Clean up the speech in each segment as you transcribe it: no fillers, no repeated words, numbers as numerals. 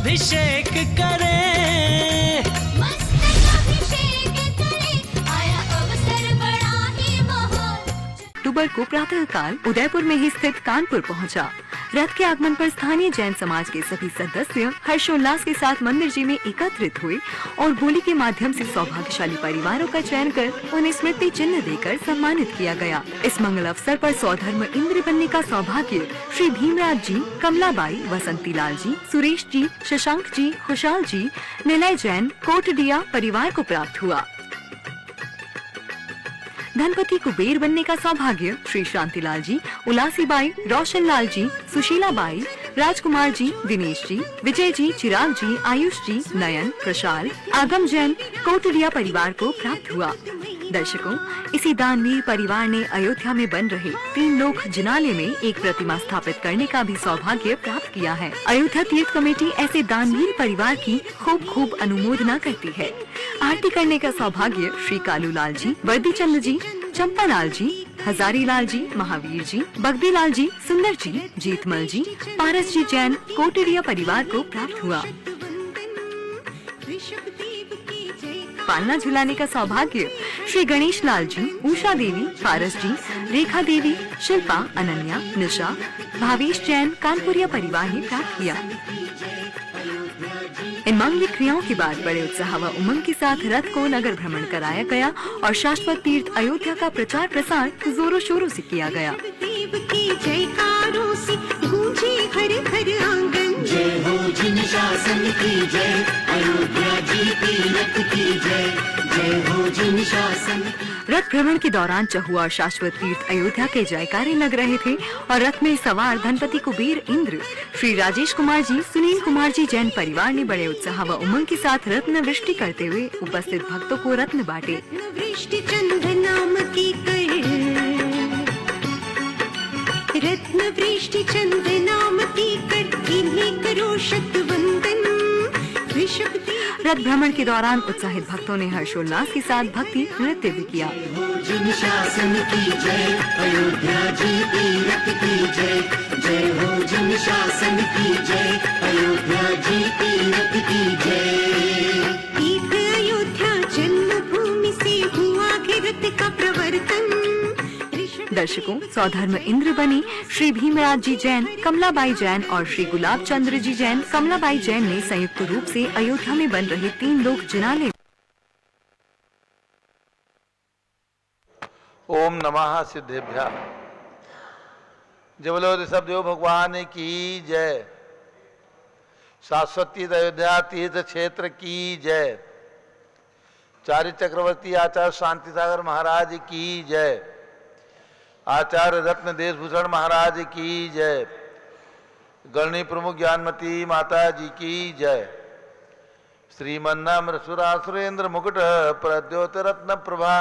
अभिषेक करें, मस्तक अभिषेक करें, आया अवसर बड़ा ही महान। अक्टूबर को प्रातः काल उदयपुर में ही स्थित कानपुर पहुंचा। रथ के आगमन पर स्थानीय जैन समाज के सभी सदस्य हर्षोल्लास के साथ मंदिर जी में एकत्रित हुए और बोली के माध्यम से सौभाग्यशाली परिवारों का चयन कर उन्हें स्मृति चिन्ह देकर सम्मानित किया गया। इस मंगल अवसर पर सौधर्म इंद्र बनने का सौभाग्य श्री भीमराज जी, कमलाबाई, वसंती लाल जी, सुरेश जी, शशांक जी, खुशाल जी, निलय जैन, कोटडिया परिवार को प्राप्त हुआ। धनपति कुबेर बनने का सौभाग्य श्री शांतिलाल जी, उलासीबाई, रोशन लाल जी, सुशीला बाई, राजकुमार जी, दिनेश जी, विजय जी, चिराग जी, आयुष जी, नयन, प्रशाल, आगम जैन, कोटडिया परिवार को प्राप्त हुआ। दर्शकों, इसी दानवीर परिवार ने अयोध्या में बन रहे 3 लोक जिनालय में एक प्रतिमा स्थापित करने का भी सौभाग्य प्राप्त किया है। अयोध्या तीर्थ कमेटी ऐसे दानवीर परिवार की खूब खूब अनुमोदना करती है। आरती करने का सौभाग्य श्री कालूलाल जी, वर्दी चंद जी, चंपालाल जी, हजारी लाल जी, महावीर जी, बगदी लाल जी, सुंदर जी, जीतमल जी, पारस जी जैन, कोटडिया परिवार को प्राप्त हुआ। पालना झुलाने का सौभाग्य श्री गणेश लाल जी, उषा देवी, पारस जी, रेखा देवी, शिल्पा, अनन्या, निशा, भावेश जैन, कानपुरिया परिवार ने प्राप्त किया। इन मांगलिक क्रियाओं के बाद बड़े उत्साह व उमंग के साथ रथ को नगर भ्रमण कराया गया और शाश्वत तीर्थ अयोध्या का प्रचार प्रसार जोरों शोरों से किया गया। देव की जयकारों से गूंजे हर हर आंगन, जय हो जिन शासन की जय, अयोध्या जी तीरथ की जय, जय हो जिन शासन। रथ भ्रमण के दौरान चहुआ और शाश्वत तीर्थ अयोध्या के जयकारे लग रहे थे और रथ में सवार धनपति कुबेर इंद्र, श्री राजेश कुमार जी, सुनील कुमार जी जैन परिवार ने बड़े उत्साह व उमंग के साथ रत्न वृष्टि करते हुए उपस्थित भक्तों को रत्न बांटे। वृष्टि चंद नाम की कर, रत्न वृष्टि चंद नाम की कर, इन्हीं करो शत वंदन। रथ भ्रमण के दौरान उत्साहित भक्तों ने हर्षोल्लास के साथ भक्ति नृत्य भी किया। जिन शासन की जय, अयोध्या जी तीरथ की जय, जय हो जिन शासन की जय, अयोध्या जी तीरथ की जय। तीर्थ अयोध्या जन्मभूमि से हुआ रथ का प्रवर्तन। दर्शकों, सौधर्म इंद्र बने श्री भीमराज जी जैन, कमलाबाई जैन और श्री गुलाब चंद्र जी जैन, कमलाबाई जैन ने संयुक्त रूप से अयोध्या में बन रहे 3 लोक जिनालय। ओम नमः सिद्धेभ्यः। जय बोलो ऋषभदेव भगवान की जय। शाश्वती अयोध्या तीर्थ क्षेत्र की जय। चार्य चक्रवर्ती आचार्य शांति सागर महाराज की जय। आचार्य रत्न देशभूषण महाराज की जय। गणनी प्रमुख ज्ञानमती माता जी की जय। श्रीमन्नाम सुरासुरेंद्र मुकुट प्रद्योत रत्न प्रभा,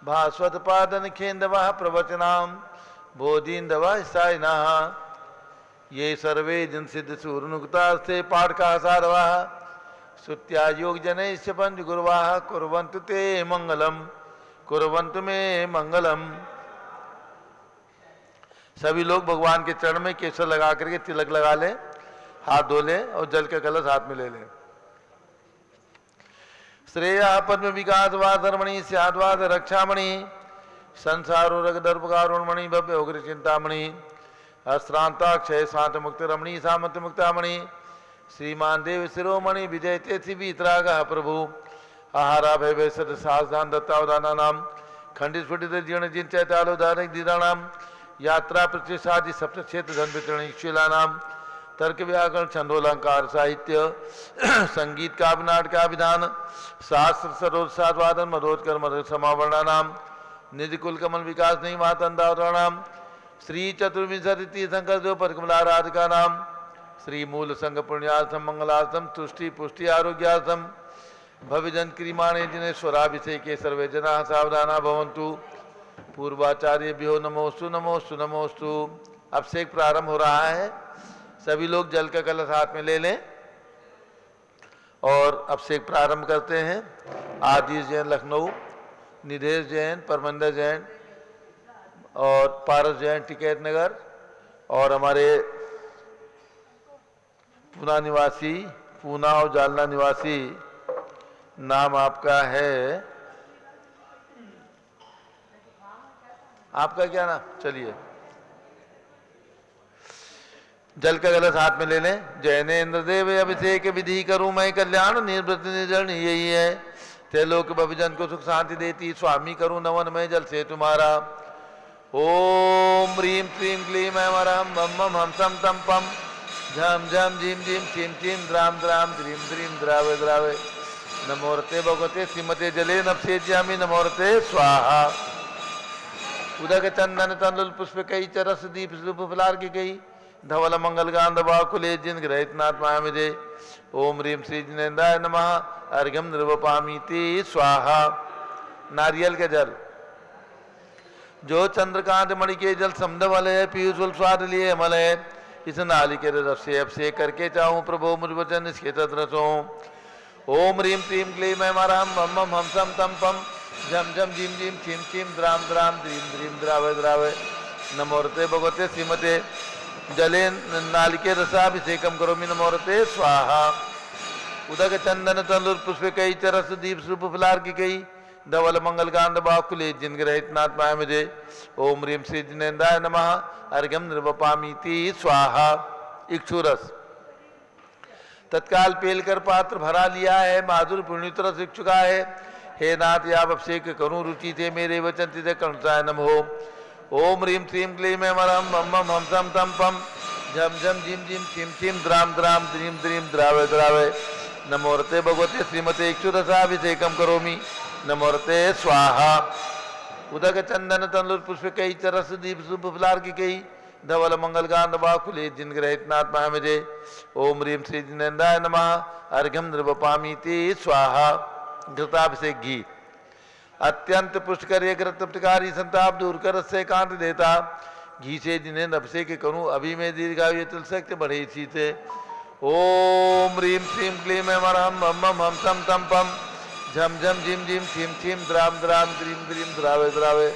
भास्वत पादन खेन्दवः प्रवचनाम बोधिन्दवः सायिनः। ये सर्वे जन सिद्ध सूर्यनुक्तास्ते पाठका साधवः, श्रुत्या योग जनैश्च पंच गुरुवाः, कुर्वन्तु ते मंगलम, कुर्वन्तु मे मंगलम। सभी लोग भगवान के चरण में केसर लगा करके तिलक लगा लें, हाथ धो लें और जल का कलश हाथ में ले लें। श्रेया पद्म विकास वा धर्मणि स्याद्वाद रक्षामणि, संसारो रग दर्पकारुणमणि भव्य उग्र चिंतामणि, अश्रांताक्षय शांत मुक्त रमणी सामंत मुक्तामणि, श्रीमान देव शिरोमणि विजय तेथि वीतरागः प्रभु, आहारा भय सत सावधान दत्तावधाना नाम, खंडित स्फुटित जीर्ण जिन चैतालोदारिक दीदानाम, यात्रा प्रतिष्ठादि सप्त क्षेत्र धन वितरण शिला नाम, तर्क व्याकरण छंदोलंकार साहित्य संगीत काव्य नाटक का विधान, शास्त्र सरोज साधवादन मधोत्कर मधुर समावरणा नाम, निधि कुल कमल विकास नहीं मातंदावरणाम, श्री चतुर्विंशति तीर्थंकर देव परिकमलाराधिका नाम, श्री मूल संघ पुण्यार्थम मंगलार्थम तुष्टि पुष्टि आरोग्यार्थम, भविजन क्रियमाणे जिनेश्वराभिषेके सर्वे जना सावधाना भवन्तु। पूर्वाचार्यभ्यो नमोस्तु नमोस्तु नमोस्तु। अभिषेक प्रारंभ हो रहा है। सभी लोग जल का कलश हाथ में ले लें और अभिषेक प्रारंभ करते हैं। आदिश जैन लखनऊ, निधेश जैन परमंदर जैन और पारस जैन टिकैत नगर और हमारे पूना निवासी, पूना और जालना निवासी, नाम आपका है, आपका क्या नाम? चलिए जल का गलत हाथ में ले लें। जैनेन्द्र देव अभिषेक विधि करूं मैं कल्याण, निर्वृत निर्जन यही है, त्रिलोक भविजन को सुख शांति देती, स्वामी करूं नवन में जल से तुम्हारा। ओम ह्रीं श्रीं क्लीं ऐं वरं मम मम हम सम तम पम झम झम झीम झीम छीम छीम द्राम द्राम द्रीम द्रीम द्रावे द्रावे। नमोरते भगवते श्रीमते जले नभसे ज्यामि, नमोरते स्वाहा। उदक चंदन तंदुल पुष्प कई चरस दीप रूप फलार की गई, धवल मंगल गांध बाकुले जिन ग्रहित नात्मा विजय। ओम ह्रीं श्री जिनेन्द्राय नमः, अर्घ्यम निर्वपामीति स्वाहा। नारियल के जल, जो चंद्रकांत मणि के जल समदवल है, पीयूष स्वाद लिए अमल है, इस नाली के रस से अभिषेक करके चाहूं प्रभु मुझ वचन इसके तद्रसों। ओम ह्रीं क्लीं क्लीं ऐं वरं मम मम हम सम तम पम झम झम झीम झीम छीम छीम द्राम द्राम द्रीम द्रीम द्रावे द्रावे। नमोरते भगवते श्रीमते जले नालिके रसाभिषेकम करोमि, नमोरते स्वाहा। उदक चंदन तंदुर पुष्प कई चरस दीप रूप फलार की गई, धवल मंगल गांध बाकुले जिन ग्रहित नात्मा मुझे। ओम ह्रीं श्री जिनेन्द्राय नमः, अर्घ्यम निर्वपामीति स्वाहा। इक्षुरस, तत्काल पेल कर पात्र भरा लिया है, माधुर पुण्यत रस इच्छुका है। हे नाथ आप अभिषेक करूं रुचि थे, मेरे वचन तिथे कर्णसाय नमो। ओम ह्रीं श्रीं क्लीं ऐं वरं मम मम हम सम तम पम झम झम झीम झीम छीम छीम द्राम द्राम द्रीम द्रीम द्रावे द्रावे। नमोरते भगवते श्रीमते इक्षुरसाभिषेकम करोमि, नमोरते स्वाहा। उदक चंदन तंदुर पुष्प कई चरस दीप शुभ फलार की कई, धवल मंगल गांध बाकुले जिन ग्रहित नात्मा मुझे। ओम ह्रीं श्री जिनेन्द्राय नमः, अर्घ्यम निर्वपामीति स्वाहा। घृताभिषेक घी, अत्यंत पुष्कर ये घृत तृप्तकारी संताप दूर कर से कांत देता, घी से जिन्हें अभिषेक करूं अभी में दीर्घायु तुलसक्त बढ़े इसी से। ओम ह्रीं श्रीं क्लीं ऐं वरं मम मम हम सम तम पम झम झम झीम झीम छीम छीम द्राम द्राम द्रीम द्रीम द्रावे द्रावे।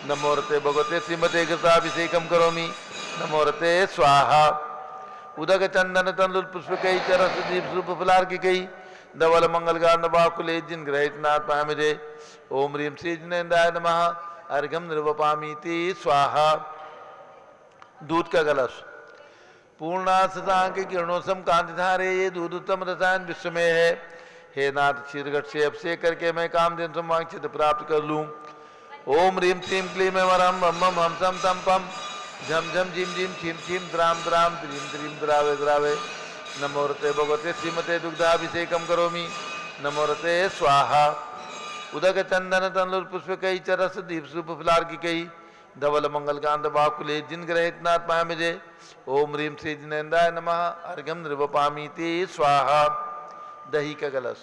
नमोरते भगवते श्रीमते घृताभिषेकम करोमि, नमोरते स्वाहा। उदक चंदन तंदुल पुष्प कई चरस दीप रूप फलार की कई, धवल मंगल गांध बाकुले जिन ग्रहित नात्मा मुझे। ओम ह्रीं श्री जिनेन्द्राय नमः, अर्घ्यम निर्वपामीति स्वाहा। दूध का कलश, पूर्णा शशांक किरणों सम कांति धारे, ये दूध उत्तम रसायन विश्व में है। हे नाथ क्षीरघट से अभिषेक करके मैं कामधेनु समांक्षित प्राप्त कर लूं। ओम ह्रीं श्रीं क्लीं ऐं वरं मम मम हम सम तम पम झम झम झीम झीम छीम छीम द्राम द्राम द्रीम द्रीम द्रावे द्रावे। नमोरते भगवते श्रीमते दुग्धाभिषेकम करोमि, नमोरते स्वाहा। उदक चंदन तंदुर पुष्प कई चरस दीप शुभ फलार की कई, धवल मंगल गांध बाकुले जिन ग्रहित नात्मा मुझे। ओम ह्रीं श्री जिनेन्द्राय नमः, अर्घ्यम निर्वपामीति स्वाहा। दही का कलश,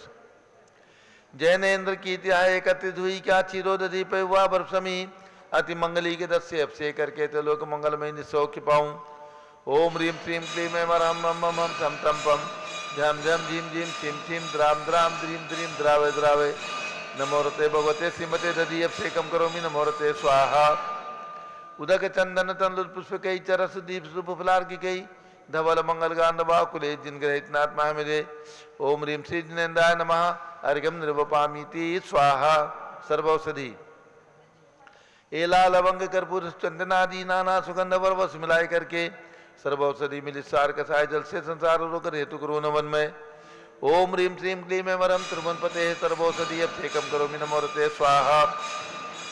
जैनेन्द्र की त्याय एकत्रित हुई, क्या क्षीरोदधि पे हुआ बर्फसमी, अति मंगली के दस से अभिषेक करके तो लोक मंगलमय निसौख्य पाऊं। ओम ह्रीं श्रीं क्लीं ऐं वरं मम मम हम सम तम पम झम झम झीम झीम छीम छीम द्राम द्राम द्रीम द्रीम द्रावे द्रावे। नमोरते भगवते श्रीमते दधि अभिषेकम करोमि, नमोरते स्वाहा। उदक चंदन तंदुल पुष्प कई चरस दीप शुभ फलार की कई, धवल मंगल गांध बाकुले जिन ग्रहित नात्मा मुझे। ओम ह्रीं श्री जिनेन्द्राय नमः, अर्घ्यम निर्वपामीति स्वाहा। सर्वौषधि, एला लवंग कर्पूर चंदनादि नाना सुगंध वर्वस मिलाए करके, सर्वौषधि मिलित सार कसाय जल से संसार रोग हेतु करो नवन में। ओम ह्रीं श्रीं क्लीं ऐं वरं त्रिभुवनपते सर्वौषधि अभिषेकम करोमि, नमोरते स्वाहा।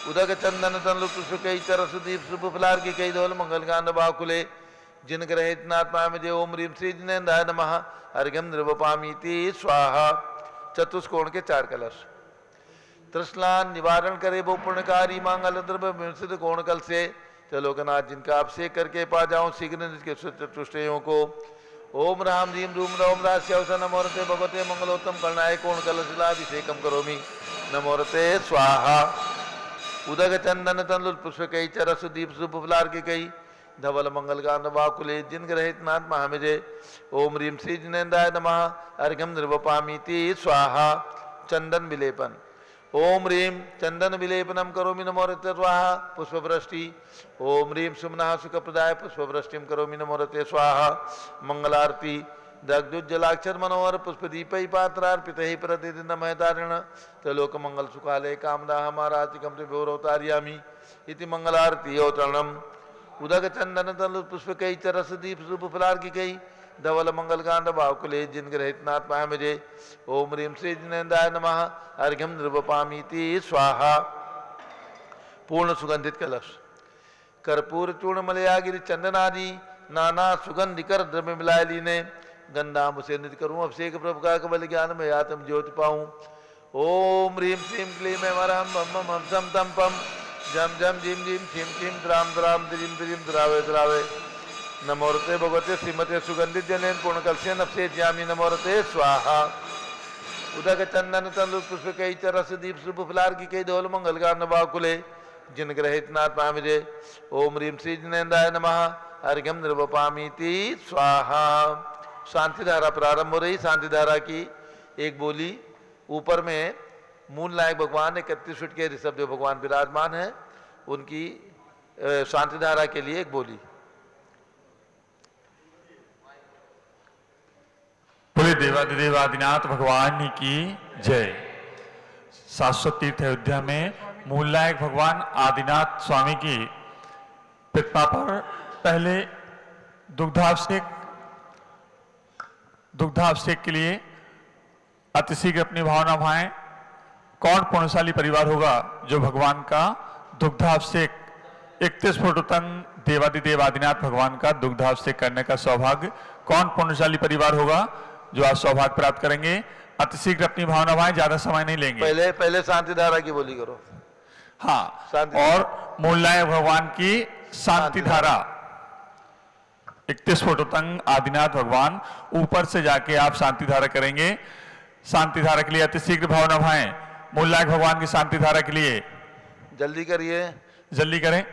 उदक चंदन तंदुल पुष्प कई चरस दीप शुभ फलार की कई, धवल मंगल गांध बाकुले जिन ग्रहित नात्मा मुझे। ओम ह्रीं श्री जिनेन्द्राय नमः, अर्घ्यम निर्वपामीति स्वाहा। चतुष्कोण के चार कलश, तृष्णान निवारण करे वो पुण्यकारी, मांगल द्रव्य विंसित कोण कल से, त्रिलोकनाथ जिनका अभिषेक करके पा जाऊं शीघ्र निज चतुष्टयों को। ओम राम ह्रीं रूम रौम राश्यवस, नमोरते भगवते मंगलोत्तम कर्णाय कोण कलशिलाभिषेकम करोमि, नमोरते स्वाहा। उदक चंदन तंदुल पुष्प कई चरस दीप शुभ फलार की कई, धवल मंगल गांध बाकुले जिन ग्रहित नाथ महामिजे। ओम ह्रीं श्री जिनेन्द्राय नमः, अर्घ्यम निर्वपामीति स्वाहा। चंदन विलेपन, ओम ह्रीं चंदन विलेपनम करोमि, नमोरते स्वाहा। पुष्पवृष्टि, ओम ह्रीं सुमनः सुखप्रदाय पुष्पवृष्टिम करोमि, नमोरते स्वाहा। मंगलारती, दग्धुज्जलाक्षर मनोहर पुष्पदीपै पात्रार्पितैः प्रतिदिनं महतारिण त्रैलोक मंगल सुखालय कामदाह महारातिकं विभोरवतारयामि इति मंगलारती अवतरणम उदक चंदन तल पुष्पकै च रसदीप शुभफलार्किकै धवल मंगलकांड भावकुले जिनग्रहितनाथ पायमजे ओम ह्रीं श्री जिनेन्द्राय नमः अर्घ्यं निर्वपामीति स्वाहा। पूर्ण सुगंधित कलश कर्पूर चूर्ण मलयागिरि चंदनादि नाना सुगंधिकर द्रव्य मिलाए लीने गंधाम से नित करूं अभिषेक प्रभु का कबल ज्ञान में आत्म ज्योति पाऊं। ओम ह्रीं श्रीं क्लीं वरहं मम मम सम तम पम जम जम जिम जिम छिम छिम द्राम द्राम द्रिम द्रिम द्रावे द्रावे नमोरते भगवते श्रीमते सुगंधित जलेन पूर्ण कलशेन अभिषेक ज्यामि नमोरते स्वाहा। उदक चंदन तंदुल पुष्प कई च रसदीप शुभ फलार की कई धौल मंगल कांड बाकुले जिन ग्रहित नाथ पामिजे ओम ह्रीं श्री जिनेन्द्राय नमः अर्घ्यं निर्वपामीति स्वाहा। शांति धारा प्रारंभ हो रही। शांति धारा की एक बोली ऊपर में मूल नायक भगवान 31 फीट के ऋषभदेव भगवान विराजमान है, उनकी शांति धारा के लिए एक बोली। बोले देवादिदेवादिनाथ भगवान की जय। शाश्वत तीर्थ अयोध्या में मूल नायक भगवान आदिनाथ स्वामी की प्रतिमा पर पहले दुग्धाभिषेक के लिए अतिशीघ्र अपनी भावना भाएं। कौन पुण्यशाली परिवार होगा जो भगवान का दुग्धाभिषेक 31 फुट उत्तम देवादिदेव आदिनाथ भगवान का दुग्धाभिषेक करने का सौभाग्य, कौन पुण्यशाली परिवार होगा जो आज सौभाग्य प्राप्त करेंगे। अतिशीघ्र अपनी भावना भाएं, ज्यादा समय नहीं लेंगे। पहले शांति धारा की बोली करो। हाँ, और मूल नायक भगवान की शांति धारा 31 फुट उत्तम आदिनाथ भगवान, ऊपर से जाके आप शांति धारा करेंगे। शांति धारा के लिए अतिशीघ्र भावना भाएं। मूल नायक भगवान की शांति धारा के लिए जल्दी करिए, जल्दी करें।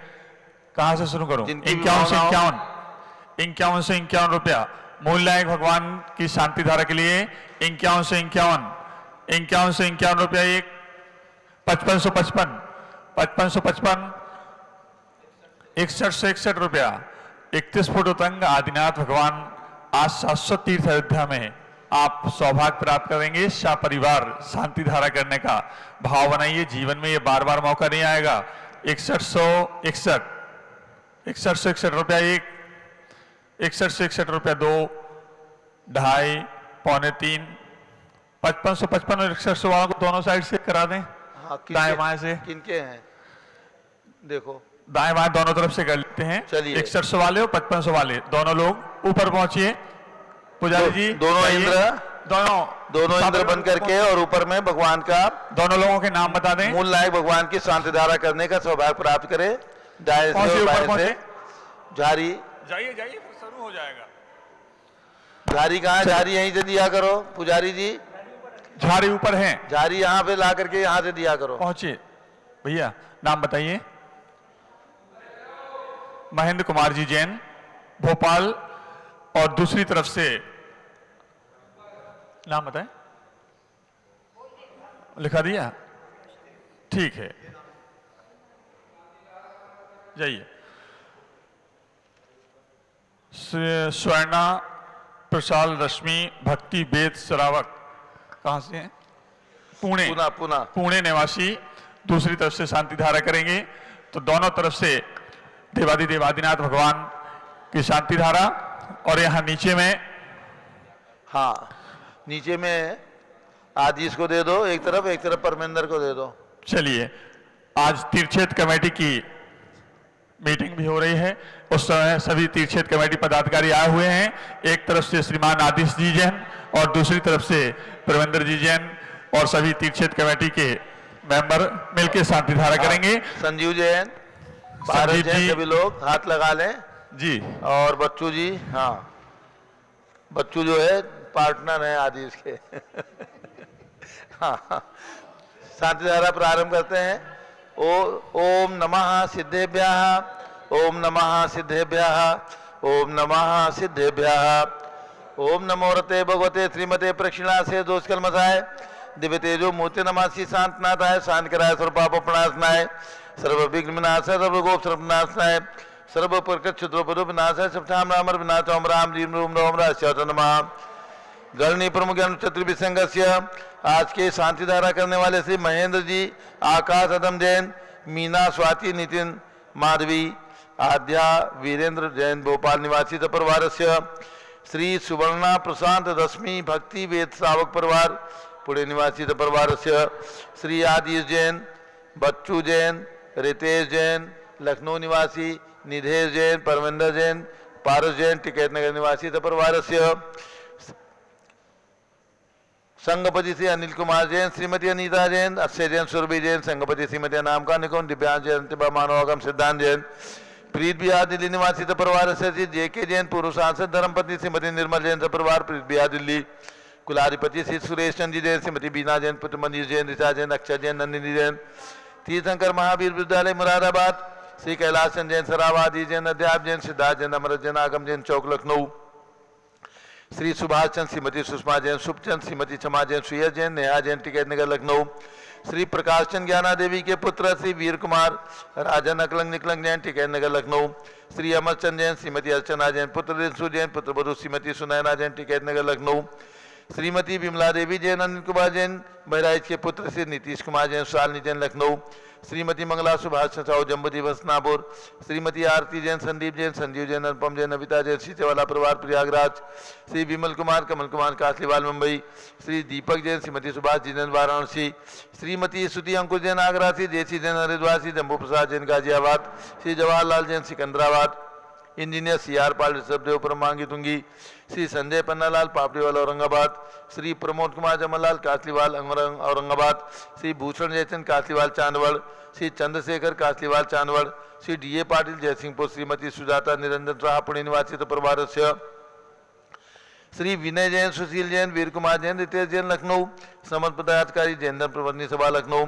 कहां से शुरू करूं? 51 से 51 रुपया मूल नायक भगवान की शांति धारा के लिए। 51 से 51 रुपया एक 5555 61 से 61 रुपया 31 फुट उत्तंग आदिनाथ भगवान आज शाश्वत तीर्थ अयोध्या में आप सौभाग्य प्राप्त करेंगे। शाह परिवार शांति धारा करने का भाव बनाइए। जीवन में ये बार बार मौका नहीं आएगा। 61 रुपया एक 61 रुपया दो 2.5 पौने 3 5555 और 61 वालों को दोनों साइड से करा दें। दाएं बाएं से किनके हैं देखो, दाएं बाएं दोनों तरफ से कर लेते हैं। चलिए 61 वाले और 55 वाले दोनों लोग ऊपर पहुंचिए। पुजारी जी दोनों इंद्र बन करके और ऊपर में भगवान का दोनों लोगों के नाम बता दें। मूल नायक भगवान की शांति धारा करने का सौभाग्य प्राप्त करे। दाएं से और बाएं से झारी जाइए शुरू हो जाएगा। झारी कहाँ? झारी यहीं से दिया करो पुजारी जी। झाड़ी ऊपर है, झारी यहाँ पे ला करके यहाँ से दिया करो। पहुंचिए भैया, नाम बताइए। महेंद्र कुमार जी जैन भोपाल। और दूसरी तरफ से नाम बताएं। लिखा दिया? ठीक है, जाइए। स्वर्णा प्रसाल रश्मि भक्ति वेद सरावक, कहां से हैं? पुणे निवासी। दूसरी तरफ से शांति धारा करेंगे। तो दोनों तरफ से देवादिदेव आदिनाथ भगवान की शांति धारा। और यहां नीचे में, हाँ नीचे में आदिश को दे दो एक तरफ परमेंद्र को दे दो। चलिए, आज तीर्थक्षेत्र कमेटी की मीटिंग भी हो रही है। उस समय सभी तीर्थक्षेत्र कमेटी पदाधिकारी आए हुए हैं। एक तरफ से श्रीमान आदिश जी जैन और दूसरी तरफ से परमेंद्र जी जैन और सभी तीर्थक्षेत्र कमेटी के मेंबर मिलकर शांति धारा करेंगे। संजीव जैन, भारत जैन, सभी लोग हाथ लगा लें जी। और बच्चू जी, हाँ बच्चू जो है पार्टनर है आदिश के। हाँ, शांति धारा प्रारंभ करते हैं। ओम नमः सिद्धेभ्यः, ओम नमः सिद्धेभ्यः, ओम नमः सिद्धेभ्यः। ओम नमो रते भगवते श्रीमते प्रक्षिणा से दोषकलमसाय दिव्य तेजो मूर्ति नमासी शांतनाथाय शांत कराय सर्वपापनाशनाय सर्वविघ्न विनाशाय सर्वगोप सर्वनाशनाय सर्व प्रकट क्षुद्रोपदो विनाशाय सबठाम राम विनाश ओम राम रीम रोम रोम राम नमः। गणनी प्रमुख चतुर्भि संघ से आज के शांति धारा करने वाले श्री महेंद्र जी, आकाश अदम जैन, मीना स्वाति नितिन माधवी, आद्या वीरेंद्र जैन भोपाल निवासी परिवार से श्री सुवर्णा प्रशांत रश्मि भक्ति वेद श्रावक परिवार पुणे निवासी परिवार से श्री आदिश जैन, बच्चू जैन, रितेश जैन लखनऊ निवासी, निधेश जैन, परमेंद्र जैन, पारस जैन टिकैत नगर निवासी परिवार से संगपति श्री अनिल कुमार जैन, श्रीमती अनीता जैन, अक्षय जैन, सुरभि जैन, संगपति श्रीमती नामका निकुंज, दिव्यांश जैन, मानवागम सिद्धांत जैन, प्रीत बिहार दिल्ली निवासी परिवार से जेके जैन, पूर्व सांसद धर्मपत्नी श्रीमती निर्मल जैन परिवार प्रीत बिहार दिल्ली, कुलाधिपति श्री सुरेश चंद्र जैन, श्रीमती बीना जैन, पुत्र मनीष जैन, ऋचा जैन, अक्षय जैन, नंदिनी जैन, तीर्थंकर महावीर विद्यालय मुरादाबाद, श्री कैलाश चंद जैन, सरावादी जैन, अध्याप जैन, सिद्धार्थ जैन, अमृत जैन, आगम जैन चौक लखनऊ, श्री सुभाष चंद, श्रीमती सुषमा जैन, शुभचंद, श्रीमती क्षमा जैन, सुयस जैन, नेहा जैन टिकैत नगर लखनऊ, श्री प्रकाश चंद ज्ञाना देवी के पुत्र श्री वीर कुमार राजन अकलंग निकलंग जैन टिकैत नगर लखनऊ, श्री अमर चंद जैन, श्रीमती अर्चना जैन, पुत्र रिंसु जैन, पुत्र बधु श्रीमती सुनैना जैन टिकैत नगर लखनऊ, श्रीमती विमला देवी जैन, अनिल कुमार जैन बहराइच के पुत्र श्री नीतीश कुमार जैन, शालिनी जैन लखनऊ, श्रीमती मंगला सुभाष साहू जम्बू दिवस नापुर, श्रीमती आरती जैन, संदीप जैन, संजीव जैन, अनुपम जैन, नविता जैन, सीचेवाला परिवार Prayagraj, Shri Vimal Kumar, Kamal Kumar Kasliwal Mumbai, Shri Deepak Jain, Shrimati Subhash ji Jain Varanasi, Shrimati Stuti Ankush Jain Agra, Shri Jaysi Jain Haridwar, Shri Jambu Prasad Jain Ghaziabad, Shri Jawaharlal Jain Sikandrabad, engineer C R Pal Rishabhdev Paramangi Tungi, Shri Sanjay Pannalal Papdiwal Aurangabad, Shri Pramod Kumar Jamallal Kasliwal Aurangabad, Shri Bhushan Jaichand Kasliwal Chandwad, Shri Chandrashekhar Kasliwal Chandwad, Shri D A Patil Jaysingpur, Shrimati Sujata Niranjan Saha Pune निवासी परिवार से श्री विनय जैन, सुशील जैन, वीर कुमार जैन, रितेश जैन लखनऊ, समर्थ पदाधिकारी जैन धर्म प्रबंधनी सभा लखनऊ,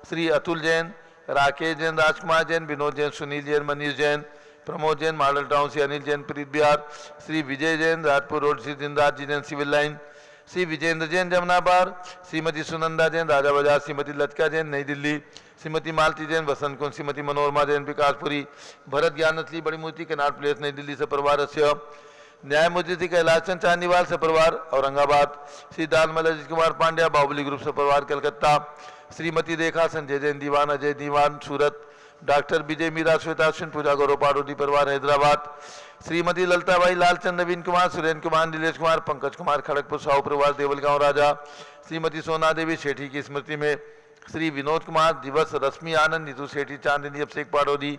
श्री अतुल जैन, राकेश जैन, राजकुमार जैन, विनोद जैन, सुनील जैन, मनीष जैन, प्रमोद जैन, मॉडल टाउन से अनिल जैन, प्रीत बिहार, श्री विजय जैन, राजपुर रोड, श्री दिनराज जी जैन, सिविल लाइन, श्री विजेंद्र जैन, जमुना बार, श्रीमती सुनंदा जैन, राजा बाजार, श्रीमती लतिका जैन, नई दिल्ली, श्रीमती मालती जैन, वसंत कुंज, श्रीमती मनोरमा जैन, विकासपुरी, भरत ज्ञानथली, बड़ी मूर्ति, कनाट प्लेस, नई दिल्ली से परिवार से न्यायमूर्ति श्री कैलाश चंद चांदीवाल से परिवार औरंगाबाद, श्री दानमल अजित कुमार पांड्या बाहुबली ग्रुप से परिवार कलकत्ता, श्रीमती रेखा संजय जैन दीवान, अजय दीवान सूरत, डॉक्टर विजय मीरा श्वेता अश्विन पूजा गौरव पाडोदी परिवार हैदराबाद, श्रीमती ललिताबाई लालचंद नवीन कुमार, सुरेंद्र कुमार, नीलेश कुमार, पंकज कुमार खड़गपुर साहू परिवार देवलगांव राजा, श्रीमती सोना देवी सेठी की स्मृति में, श्री विनोद कुमार दिवस, रश्मि आनंद, नीतू सेठी, चांदनी अभिषेक पाडोदी,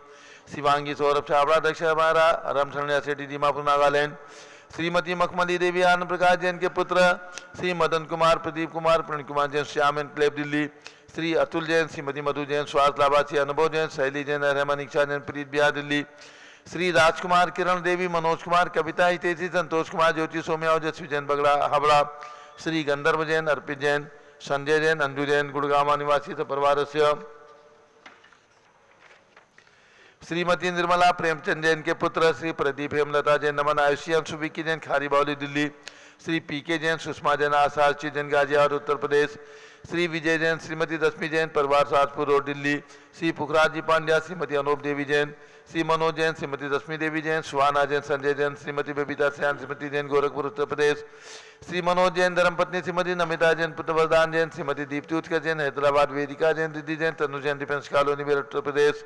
शिवांगी सौरभ छाबड़ा, दक्ष हमारा, रामचरण सेठी दीमापुर नागालैंड, श्रीमती मखमली देवी आनंद प्रकाश जैन के पुत्र, श्री मदन कुमार, प्रदीप कुमार, प्रणीत कुमार जैन, श्याम एनक्लेव दिल्ली, श्री अतुल जैन, श्रीमती मधु जैन, स्वास्थ्य लाभार्थी अनुभव जैन, शैली जैन, रहमान इच्छा जैन, प्रीत बिहार दिल्ली, श्री राजकुमार, किरण देवी, मनोज कुमार, कविता हितेशी, संतोष कुमार, ज्योति सोम्या, ओजस्वी जैन बगड़ा हावड़ा, श्री गंधर्व जैन, अर्पित जैन, संजय जैन, अंजू जैन गुड़गामा निवासी परिवार से श्रीमती निर्मला प्रेमचंद जैन के पुत्र, श्री प्रदीप हेमलता जैन, नमन आयुषी, अंशु विक्की जैन, खारी बावली दिल्ली, श्री पीके जैन, सुषमा जैन, आसाची जैन गाजियाबाद उत्तर प्रदेश, श्री विजय जैन, श्रीमती दशमी जैन, परिवार साजपुर रोड दिल्ली, श्री पुखराज जी पांड्या, श्रीमती अनूप देवी जैन, श्री मनोज जैन, श्रीमती दशमी देवी जैन, सुहाना जैन, संजय जैन, श्रीमती बबीता सैन, श्रीमती जैन, गोरखपुर उत्तर प्रदेश, श्री मनोज जैन, धर्मपत्नी श्रीमती नमिता जैन, पुत्र वरदान जैन, श्रीमती दीप्ति उत्कर जैन, हैदराबाद, वेदिका जैन, रिद्धि जैन, तनु जैन, डिफेंस कॉलोनी मेरठ उत्तर प्रदेश,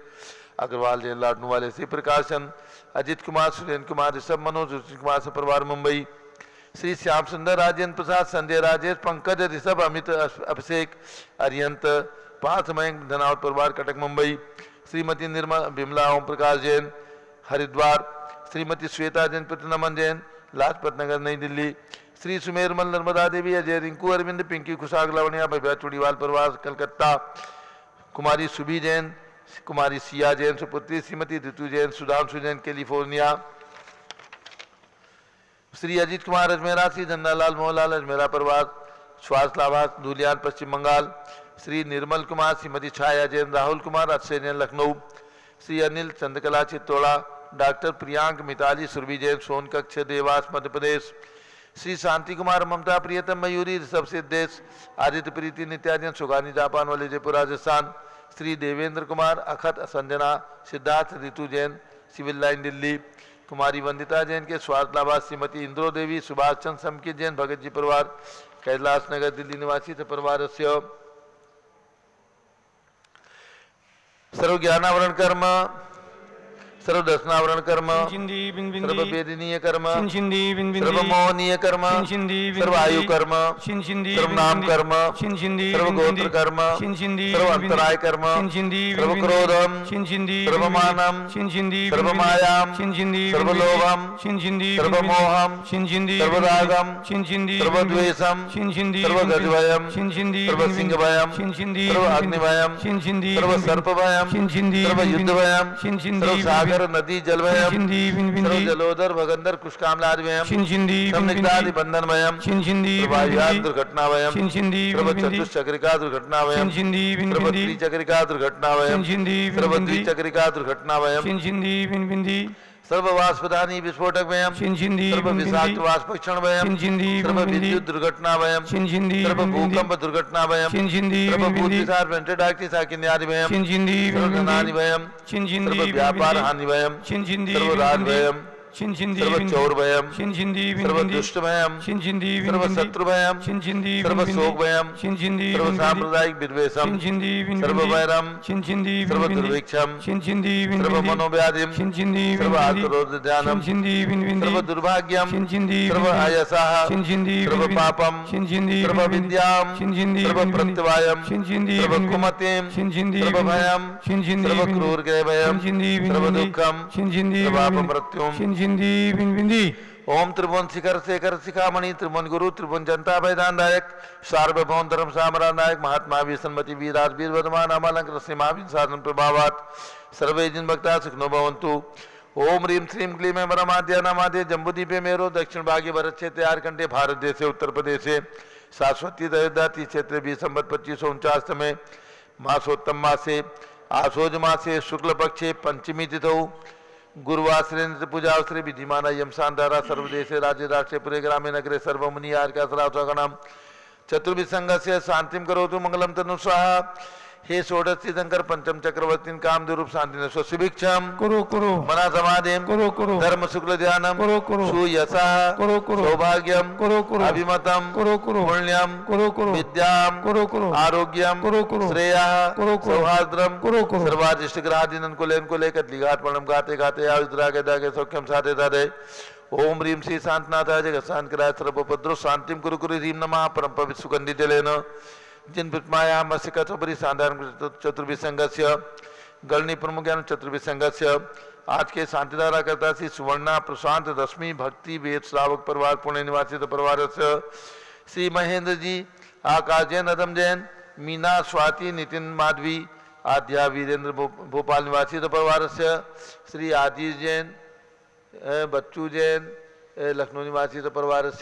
अग्रवाल जैन, लाडनू वाले, श्री प्रकाशन, अजित कुमार, सुरेंद्र कुमार, ऋषभ मनोज, रुचि कुमार से परिवार मुंबई, श्री श्याम सुंदर, राजेंद्र प्रसाद, संजय राजेश, पंकज, ऋषभ, अमित, अभिषेक, अरियंत, पार्थ मयंक, धनावत परिवार कटक मुंबई, श्रीमती निर्मला बिमला ओम प्रकाश जैन हरिद्वार, श्रीमती श्वेता जैन, पुत्र नमन जैन, लाजपत नगर नई दिल्ली, श्री सुमेरमल, नर्मदा देवी, अजय, रिंकू अरविंद, पिंकी खुशाक, लवणिया, भव्या चूड़ीवाल परिवार कलकत्ता, कुमारी सुभी जैन, कुमारी सिया जैन सुपुत्री, श्रीमती ऋतु जैन, सुधांशु जैन, कैलिफोर्निया, श्री अजीत कुमार अजमेरा, श्री धन्नालाल मोहनलाल अजमेरा परिवार स्वास्थ्य लाभार्थ धुलियान पश्चिम बंगाल, श्री निर्मल कुमार, श्रीमती छाया जैन, राहुल कुमार, अक्षय जैन लखनऊ, श्री अनिल चंद्रकला चित्तौड़ा, डॉक्टर प्रियांक, मिताली सुरभि जैन, सोनकक्ष देवास मध्य प्रदेश, श्री शांति कुमार, ममता प्रियतम, मयूरी, ऋषभ सिद्धेश, आदित्य प्रीति, नित्या जैन, सुगानी जापान वाले जयपुर राजस्थान, श्री देवेंद्र कुमार, अखत, संजना, सिद्धार्थ, ऋतु जैन, सिविल लाइन दिल्ली, कुमारी वंदिता जैन के स्वार्थ लाभा श्रीमती इंद्रो देवी, सुभाष चंद्र समकित जैन, भगत जी परिवार, कैलाश नगर दिल्ली निवासी परिवार से सर्व ज्ञानावरण कर्म, सर्व दर्शनावरण कर्म, सर्व वेदनीय कर्म, सर्व मोहनीय कर्म, सर्व आयु कर्म, सर्व नाम कर्म, सर्व गोत्र कर्म, सर्व अंतराय कर्म, सर्व क्रोधम, सर्व मानम, सर्व मायाम, सर्व लोभम, सर्व मोहम, सर्व रागम, सर्व द्वेषम, सर्व गजभयम, सर्व सिंह भयम, सर्व अग्नि भयम, सर्व सर्प भयम, सर्व युद्ध भयम, सर्व सागर नदी जल भयम, सर्व जलोदर भगंदर कुशकामलाद भयम, संदिग्धादि बंधन भयम, वायुयान दुर्घटना भयम, सर्व चतुष्चक्रिका दुर्घटना भयम, सर्व त्रिचक्रिका दुर्घटना भयम, सर्व द्विचक्रिका दुर्घटना भयम, सर्व वाष्पदानी विस्फोटक भयम, सर्व विषाक्त वाष्पक्षण भयम, सर्व विद्युत दुर्घटना भयम, सर्व भूकंप दुर्घटना भयम, सर्व भूतिसार वेंटेडाक्टिस आकिन्यादि भयम, सर्व धनानि भयम, सर्व व्यापार हानि भयम, सर्व राग भयम, सर्व चौर भयम, सर्व दुष्ट भयम, सर्व शत्रु भयम, सर्व शोक भयम, सर्व सांप्रदायिक विद्वेषम, सर्व वैरम, सर्व दुर्भिक्षम, सर्व मनोव्याधिम, सर्व आत्मरोध ध्यानम, सर्व दुर्भाग्यम, सर्व आयसाः, सर्व पापम, सर्व विद्याम, सर्व प्रत्यवायम, सर्व कुमतिम, सर्व भयम, सर्व क्रूर ग्रह भयम, सर्व दुःखम, सर्व अपमृत्युम, ओम त्रिभुवन शिखर शेखर शिखामणि, त्रिभुवन गुरु, त्रिभुवन जनता वैदानदायक, सार्वभौम धर्म साम्राज्ञायक, महात्मा वीर सन्मति वीराज वीर वर्धमान अमालंकृत श्री महावीर शासन प्रभावात सर्वे जिन भक्ता सुखनो भवन्तु। ओम ह्रीम श्रीम क्लीम परमाद्य नमाद्य जम्बूदीपे मेरो दक्षिण भागे भरत क्षेत्र आरकंडे भारत देशे उत्तर प्रदेशे शाश्वती अयोध्या क्षेत्र 20 संवत 2549 में मासोत्तम मासे आसोज मासे शुक्ल पक्षे पंचमी तिथौ गुरुवासरे पूजावसरे विधिमान यम शांतारा सर्वदेशे राज्य राष्ट्रे पुरे ग्रामे नगरे सर्वमुनि आर्कासरागणम चतुर्विसंगस्य शांतिम करोतु मंगलम तनु स्वाहा। हे षोडशी शंकर पंचम चक्रवर्ती काम रूप शांति स्वशिभिक्षम कुरु कुरु मना समाधिम कुरु कुरु धर्म शुक्ल ध्यानम कुरु कुरु सुयसा कुरु कुरु सौभाग्यम कुरु कुरु अभिमतम कुरु कुरु पुण्यम कुरु कुरु विद्याम कुरु कुरु आरोग्यम कुरु कुरु श्रेया कुरु कुरु सौहार्द्रम कुरु कुरु सर्वादिष्ट ग्रहाधीन को लेकर लिघाट पणम गाते गाते आयुद्रागे दागे सौख्यम साधे साधे ओम ह्रीम श्री शांतनाथाय जगत शांत कराय सर्वोपद्रो शांतिम कुरु कुरु ह्रीम नमः परम पवित्र सुगंधि जलेन जिन प्रतिमाया मस्तिका चतुर्भि साधारण चतुर्विसंगस्य गलनी प्रमुख ज्ञान चतुर्विसंगस्य आज के शांतिधारा करता श्री सुवर्णा प्रशांत रश्मि भक्ति वेद श्रावक परिवार पुणे निवासी परिवार श्री महेंद्र जी आकाश जैन अदम जैन मीना स्वाति नितिन माधवी आद्या वीरेंद्र भोपाल निवासी परिवार श्री आदिश जैन बच्चू जैन लखनऊ निवासी परिवार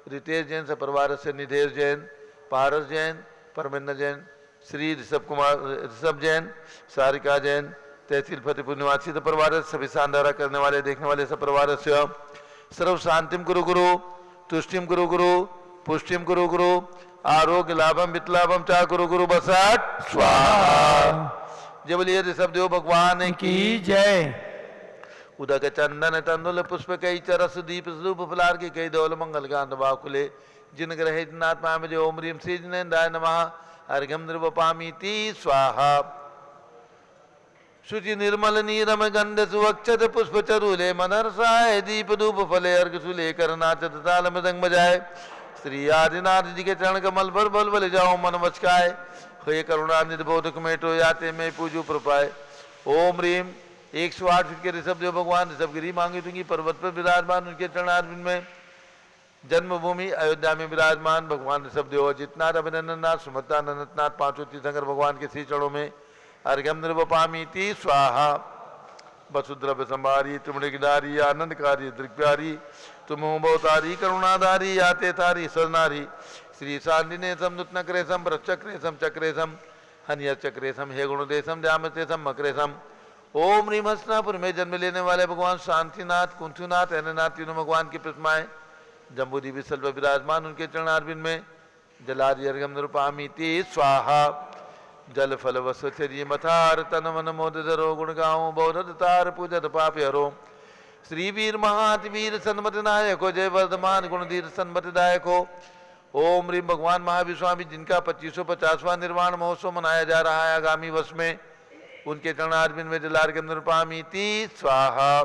रितेश जैन परिवार निधेश जैन पारस जैन परमेंद्र जैन श्री ऋषभ जैन सारिका जैन तहसील फतेहपुर निवासी परिवार सभी शानदारा करने वाले देखने वाले सब परिवार से सर्व शांतिम गुरु गुरु तुष्टिम गुरु गुरु पुष्टिम गुरु गुरु आरोग्य लाभम वितलाभम चा गुरु गुरु बसट स्वाहा। जय बोलिए ऋषभ देव भगवान की जय। उदक चंदन तंदुल पुष्प कई चरस दीप रूप फलार की कई दौल मंगल गांध बाकुले जिन ग्रहे जिनात्मा में जो ओम ह्रीम श्री जिनेन्द्राय नमः अर्घ्यम निर्वपामीति स्वाहा। शुचि निर्मल नीरम गंध सुवक्षत पुष्प चरूले मनरसाय दीप धूप फले अर्घ सुले कर नाचत ताल मृदंग बजाए श्री आदिनाथ जी के चरण कमल पर बल बल जाओ मन मचकाए हे करुणा निर्बोधक मेटो याते में पूजू प्रपाए। ओम ह्रीम 108 फीट के ऋषभ देव भगवान ऋषभगिरी मांगी दूंगी पर्वत पर विराजमान उनके चरणारविंद में जन्मभूमि अयोध्या में विराजमान भगवान ऋषभ देव अजितनाथ अभिनंदननाथ सुमता नंदनाथ पांचों तीर्थंकर भगवान के श्री चरणों में अर्घ्यम निर्वपामीति स्वाहा। वसुद्रव्य संभारी त्रिमणिधारी आनंदकारी दृग्प्यारी तुम बहुतारी करुणाधारी याते तारी सजनारी श्री शांतिने सम क्रेशम वृक्षक्रेशम चक्रेशम हनिय चक्रेशम हे गुणदेशम ध्यामतेशम मक्रेशम। ओम ह्रीम हस्तिनापुर में जन्म लेने वाले भगवान शांतिनाथ कुंथुनाथ अननाथ तीनों भगवान की प्रतिमाएं जम्बूदीप स्थल पर विराजमान उनके चरणारविंद में जलादि अर्घ्यम निरूपामीति स्वाहा। जल फल वसचर्य मथार तन मन मोद धरो गुण गाओ बौद्ध तार पूजत पाप हरो श्री वीर महावीर सन्मति नायक हो, जय वर्धमान गुणधीर सन्मति दायक हो। ओम ह्रीम भगवान महावीर स्वामी जिनका 2550वां निर्वाण महोत्सव मनाया जा रहा है आगामी वर्ष में, उनके चरणारविंद में जलार्घ्य निर्पामीति स्वाहा।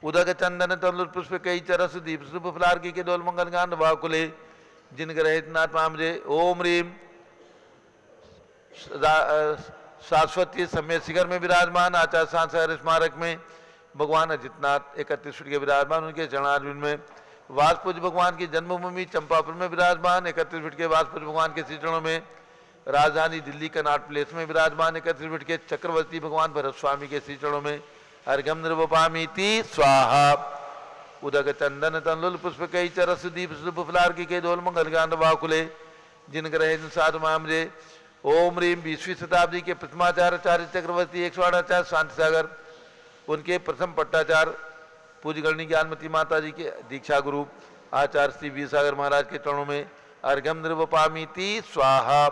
उदक चंदन तरुल पुष्प कई चरस दीप शुभ फलार्घ्य के डोल मंगल गान वाकुले जिन ग्रहित नाथ मामजे। ओम ह्रीम शाश्वती समय शिखर में विराजमान आचार्य सांसर स्मारक में भगवान अजितनाथ 31 फीट के विराजमान, उनके चरणारविंद में वासपुज भगवान की जन्मभूमि चंपापुर में विराजमान 31 फीट के वासपुज भगवान के श्री चरणों में, राजधानी दिल्ली कनाट प्लेस में विराजमान 31 फीट के चक्रवर्ती भगवान भरत स्वामी के श्री चरणों में अर्घ्यम निर्वपामीति स्वाहा। उदक चंदन तनुल पुष्प कई चरस दीप शुभ फलार्घ्य के डोल मंगल गान वाकुले जिन ग्रहे साधु मामजे। ओम ह्रीम 20वीं शताब्दी के प्रथमाचार्य चक्रवर्ती 108 आचार्य शांति सागर, उनके प्रथम पट्टाचार्य पूज्य गणनी ज्ञानमती माता जी के दीक्षा गुरु आचार्य श्री वीर सागर महाराज के चरणों में अर्घ्यम निर्वपामीति स्वाहा।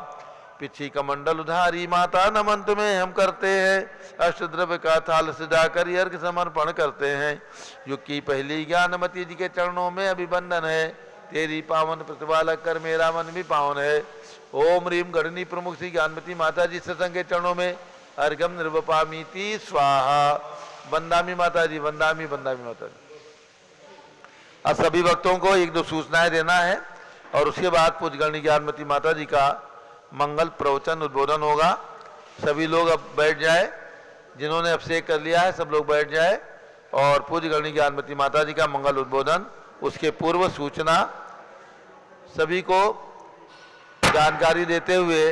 पिछी कमंडल उधारी माता नमन तुम्हें हम करते हैं, अष्टद्रव्य का थाल सजाकर अर्घ्य समर्पण करते हैं। युग की पहली ज्ञानमती जी के चरणों में अभिवंदन है, तेरी पावन प्रतिभा लगकर मेरा मन भी पावन है। ओम ह्रीम गणनी प्रमुख श्री ज्ञानमती माता जी सत्संग के चरणों में अर्घ्यम निर्वपामीति स्वाहा। वंदामी माता जी, वंदामी वंदामी माता जी। अब सभी भक्तों को एक दो सूचनाएं देना है और उसके बाद पूज्य गणनी ज्ञानमती माता जी का मंगल प्रवचन उद्बोधन होगा। सभी लोग अब बैठ जाए, जिन्होंने अभिषेक कर लिया है सब लोग बैठ जाए और पूज्य गणनी ज्ञानमती माता जी का मंगल उद्बोधन। उसके पूर्व सूचना सभी को जानकारी देते हुए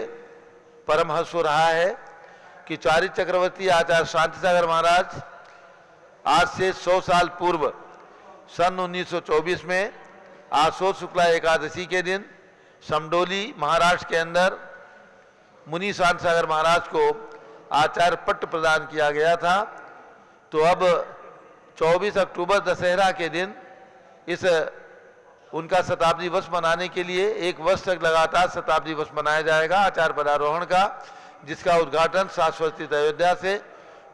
परमहंस हो रहा है कि चारित चक्रवर्ती आचार्य शांति सागर महाराज आज से 100 साल पूर्व सन 1924 में आशोद शुक्ला एकादशी के दिन समडोली महाराष्ट्र के अंदर मुनि शांति सागर महाराज को आचार्य पट्ट प्रदान किया गया था। तो अब 24 अक्टूबर दशहरा के दिन इस उनका शताब्दी वर्ष मनाने के लिए एक वर्ष तक लगातार शताब्दी वर्ष मनाया जाएगा आचार्य पदारोहण का, जिसका उद्घाटन शाश्वती अयोध्या से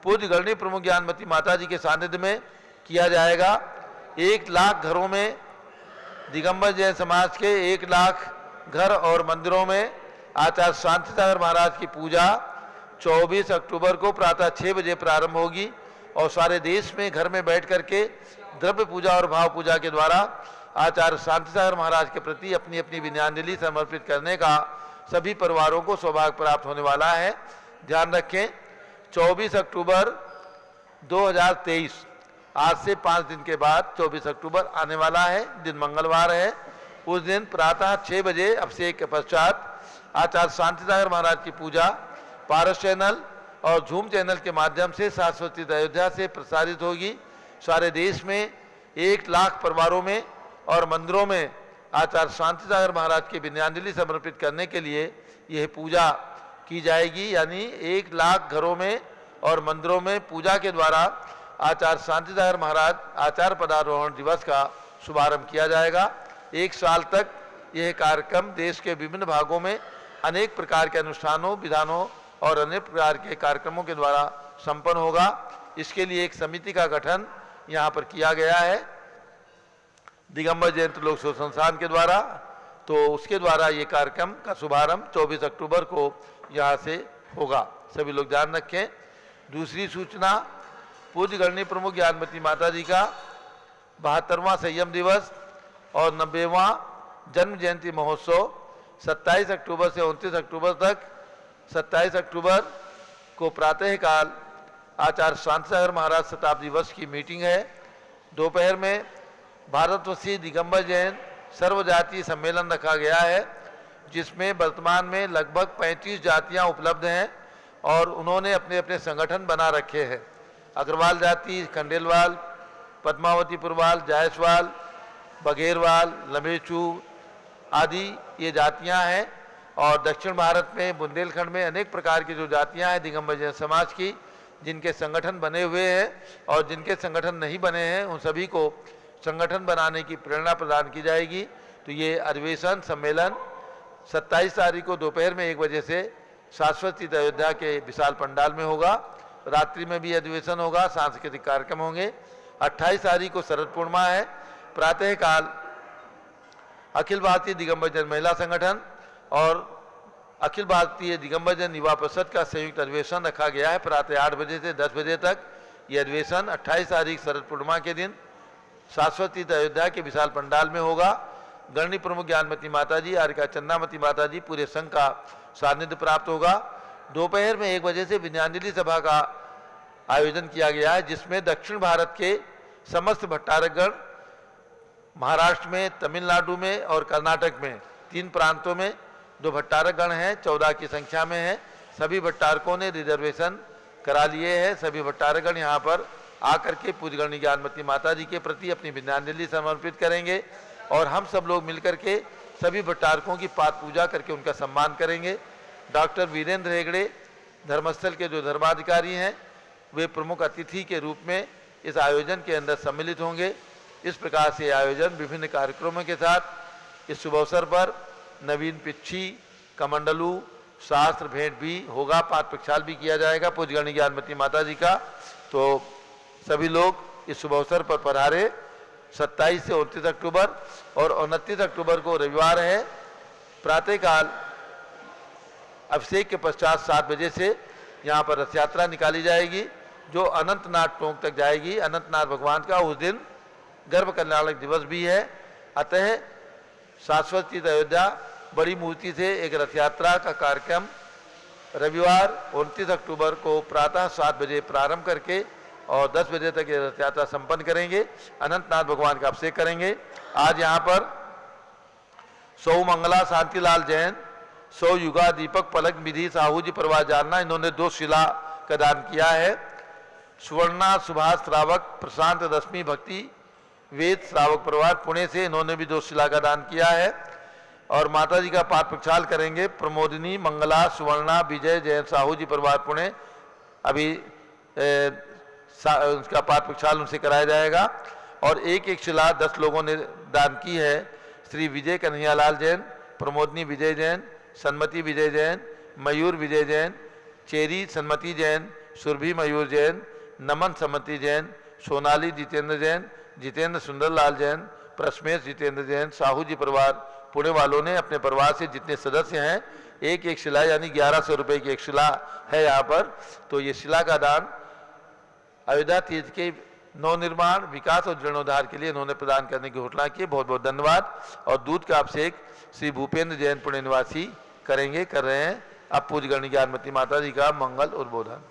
पूज्य गणनी प्रमुख ज्ञानमती माता जी के सानिध्य में किया जाएगा। 1 लाख घरों में दिगंबर जैन समाज के 1 लाख घर और मंदिरों में आचार्य शांति सागर महाराज की पूजा 24 अक्टूबर को प्रातः 6 बजे प्रारंभ होगी और सारे देश में घर में बैठ करके द्रव्य पूजा और भाव पूजा के द्वारा आचार्य शांति सागर महाराज के प्रति अपनी अपनी विनयाञ्जलि समर्पित करने का सभी परिवारों को सौभाग्य प्राप्त होने वाला है। ध्यान रखें 24 अक्टूबर 2023 आज से 5 दिन के बाद 24 अक्टूबर आने वाला है, दिन मंगलवार है। उस दिन प्रातः 6 बजे अभिषेक के पश्चात आचार्य शांति सागर महाराज की पूजा पारस चैनल और झूम चैनल के माध्यम से शाश्वती अयोध्या से प्रसारित होगी। सारे देश में 1 लाख परिवारों में और मंदिरों में आचार्य शांति सागर महाराज की विनयाञ्जलि समर्पित करने के लिए यह पूजा की जाएगी। यानी 1 लाख घरों में और मंदिरों में पूजा के द्वारा आचार्य शांति सागर महाराज आचार्य पदारोहण दिवस का शुभारंभ किया जाएगा। 1 साल तक यह कार्यक्रम देश के विभिन्न भागों में अनेक प्रकार के अनुष्ठानों, विधानों और अनेक प्रकार के कार्यक्रमों के द्वारा संपन्न होगा। इसके लिए एक समिति का गठन यहाँ पर किया गया है दिगंबर जयंती लोक सेवा संस्थान के द्वारा। तो उसके द्वारा ये कार्यक्रम का शुभारंभ 24 अक्टूबर को यहाँ से होगा, सभी लोग ध्यान रखें। दूसरी सूचना, पूज्य गणनी प्रमुख ज्ञानमती माता जी का 72वां संयम दिवस और 90वां जन्म जयंती महोत्सव 27 अक्टूबर से 29 अक्टूबर तक। 27 अक्टूबर को प्रातःकाल आचार्य शांति सागर महाराज शताब्दी वर्ष की मीटिंग है। दोपहर में भारतवर्षीय दिगंबर जैन सर्वजातीय सम्मेलन रखा गया है, जिसमें वर्तमान में लगभग 35 जातियां उपलब्ध हैं और उन्होंने अपने अपने संगठन बना रखे हैं। अग्रवाल जाति, खंडेलवाल, पद्मावतीपुरवाल, जायसवाल, बघेरवाल, लमेचू आदि ये जातियां हैं। और दक्षिण भारत में बुंदेलखंड में अनेक प्रकार की जो जातियां हैं दिगंबर जैन समाज की, जिनके संगठन बने हुए हैं और जिनके संगठन नहीं बने हैं उन सभी को संगठन बनाने की प्रेरणा प्रदान की जाएगी। तो ये अधिवेशन सम्मेलन 27 तारीख को दोपहर में 1 बजे से शाश्वती अयोध्या के विशाल पंडाल में होगा रात्रि में भी अधिवेशन होगा, सांस्कृतिक कार्यक्रम होंगे। 28 तारीख को शरद पूर्णिमा है। प्रातःकाल अखिल भारतीय दिगंबर जन महिला संगठन और अखिल भारतीय दिगंबर जन युवा परिषद का संयुक्त अधिवेशन रखा गया है। प्रातः 8 बजे से 10 बजे तक ये अधिवेशन 28 तारीख शरद पूर्णिमा के दिन शाश्वत तीर्थ अयोध्या के विशाल पंडाल में होगा। गणनी प्रमुख ज्ञानमती माता जी, आर्यका चंद्रामती माता जी, पूरे संघ का सानिध्य प्राप्त होगा। दोपहर में 1 बजे से विद्यांजलि सभा का आयोजन किया गया है, जिसमें दक्षिण भारत के समस्त भट्टारकगण, महाराष्ट्र में, तमिलनाडु में और कर्नाटक में 3 प्रांतों में जो भट्टारकगण हैं 14 की संख्या में है। सभी भट्टारकों ने रिजर्वेशन करा लिए हैं। सभी भट्टारकगण यहाँ पर आकर के पूज्यगणी ज्ञानमती माता जी के प्रति अपनी विद्यांजलि समर्पित करेंगे और हम सब लोग मिलकर के सभी भट्टारकों की पाद पूजा करके उनका सम्मान करेंगे। डॉक्टर वीरेंद्र हेगड़े धर्मस्थल के जो धर्माधिकारी हैं वे प्रमुख अतिथि के रूप में इस आयोजन के अंदर सम्मिलित होंगे। इस प्रकार से आयोजन विभिन्न कार्यक्रमों के साथ इस शुभ अवसर पर नवीन पिच्छी, कमंडलू, शास्त्र भेंट भी होगा, पाठ प्रक्षाल भी किया जाएगा पूज्यगणी ज्ञानमती माता जी का। तो सभी लोग इस शुभ अवसर पर पधारे। 27 से 29 अक्टूबर और 29 अक्टूबर को रविवार है। प्रातःकाल अभिषेक के पश्चात 7 बजे से यहाँ पर रथ यात्रा निकाली जाएगी जो अनंतनाग टोंक तक जाएगी। अनंतनाग भगवान का उस दिन गर्भ कल्याणक दिवस भी है। अतः शाश्वत तीर्थ अयोध्या बड़ी मूर्ति से एक रथ यात्रा का कार्यक्रम रविवार 29 अक्टूबर को प्रातः 7 बजे प्रारंभ करके और 10 बजे तक ये रथ यात्रा संपन्न करेंगे। अनंतनाथ भगवान का अभिषेक करेंगे। आज यहाँ पर सौ मंगला शांतिलाल जैन, 100 युगा दीपक पलक विधि साहू जी परिवार जानना, इन्होंने 2 शिला का दान किया है। सुवर्णा सुभाष श्रावक प्रशांत दशमी भक्ति वेद श्रावक परिवार पुणे से, इन्होंने भी 2 शिला का दान किया है। और माता जी का पाठ प्रक्षाल करेंगे प्रमोदिनी, मंगला, सुवर्णा, विजय जैन साहू जी परिवार पुणे। अभी उसका पाठ प्रक्षाल उनसे कराया जाएगा। और एक शिला 10 लोगों ने दान की है। श्री विजय कन्हैयालाल जैन, प्रमोदनी विजय जैन, सन्मति विजय जैन, मयूर विजय जैन, चेरी सन्मति जैन, सुरभि मयूर जैन, नमन सम्मति जैन, सोनाली जितेंद्र जैन, जितेंद्र सुंदरलाल जैन, प्रश्मेश जितेंद्र जैन। साहू जी परिवार पुणे वालों ने अपने परिवार से जितने सदस्य हैं एक शिला यानी 1100 रुपये की एक शिला है यहाँ पर। तो ये शिला का दान अयोध्या तीर्थ के नवनिर्माण, विकास और जीर्णोद्धार के लिए इन्होंने प्रदान करने की घोषणा की। बहुत बहुत धन्यवाद। और दूध का अभिषेक श्री भूपेंद्र जैन पुणे निवासी कर रहे हैं। अब पूज्यगणी ज्ञानमती माता जी का मंगल उद्बोधन।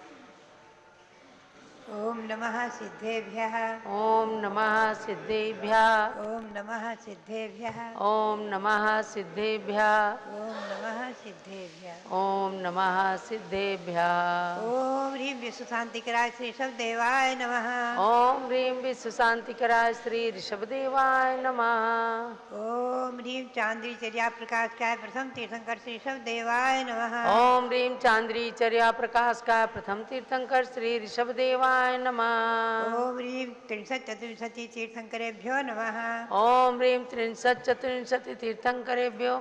ओम नमः सिद्धेभ्यः। ओम नमः सिद्धेभ्यः। ओम नमः सिद्धेभ्यः। ओम नमः सिद्धेभ्यः। ओम नमः सिद्धेभ्यः। ओम नमः सिद्धेभ्यः। ओम ह्रीं विश्व शांतिकराय श्री ऋषभदेवाय नमः। ओम ह्रीं विश्व शांतिकराय श्री ऋषभदेवाय नमः। ओम ह्रीं चांद्री चर्या प्रकाशकाय प्रथम तीर्थंकर श्री ऋषभदेवाय नमः। ओम ह्रीं चांद्री चर्या प्रकाशकाय प्रथम तीर्थंकर श्री ऋषभदेवाय नमः। ओम ह्रीं त्रिंशत् चतुर्विंशति तीर्थंकरेभ्यो नमः। ओम ह्रीं त्रिंशत् चतुर्विंशति तीर्थंकरेभ्यो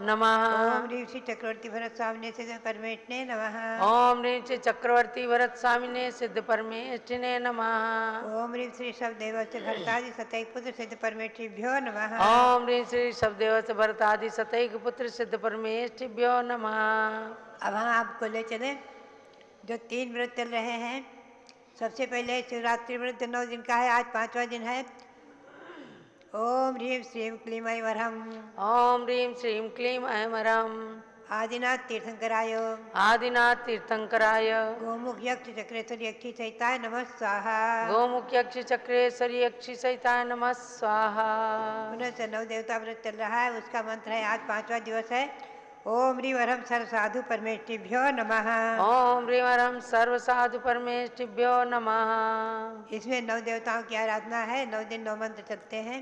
नमः। ओम ह्रीं श्री चक्रवर्ती भरत स्वामिने सिद्ध परमेष्ठिने नमः। ओम ह्रीं श्री चक्रवर्ती भरत स्वामिने सिद्ध परमेष्ठिने नमः। ओम ह्रीं श्री शब्देवस्य भरतादि सतैक पुत्र सिद्ध परमेष्ठिभ्यो नमः। ओम ह्रीं श्री शब्देवस्य भरतादि सतैक पुत्र सिद्ध परमेष्ठिभ्यो नमः। अब हम आपको ले चले जो 3 व्रत चल रहे हैं। सबसे पहले शिवरात्रि व्रत 9 दिन का है, आज 5वां दिन है। ओम ह्रीं श्रीं क्लीं ऐं वरहम्। ओम ह्रीं श्रीं क्लीं ऐं वरहम्। आदिनाथ तीर्थंकराय। आदिनाथ तीर्थंकराय। गोमुख यक्ष चक्रेश्वरी यक्षी सहिताय नमः स्वाहा। गोमुख यक्ष चक्रेश्वरी यक्षी सहिताय नमः स्वाहा। पुनः से 9 देवता व्रत चल रहा है, उसका मंत्र है, आज 5वां दिवस है। ओम ह्रीं वरहम् सर्व साधु परमेष्ठिभ्यो नमः। ओम ह्रीं वरहम् सर्व साधु परमेष्ठिभ्यो नमः। इसमें 9 देवताओं की आराधना है। 9 दिन 9 मंत्र चलते हैं।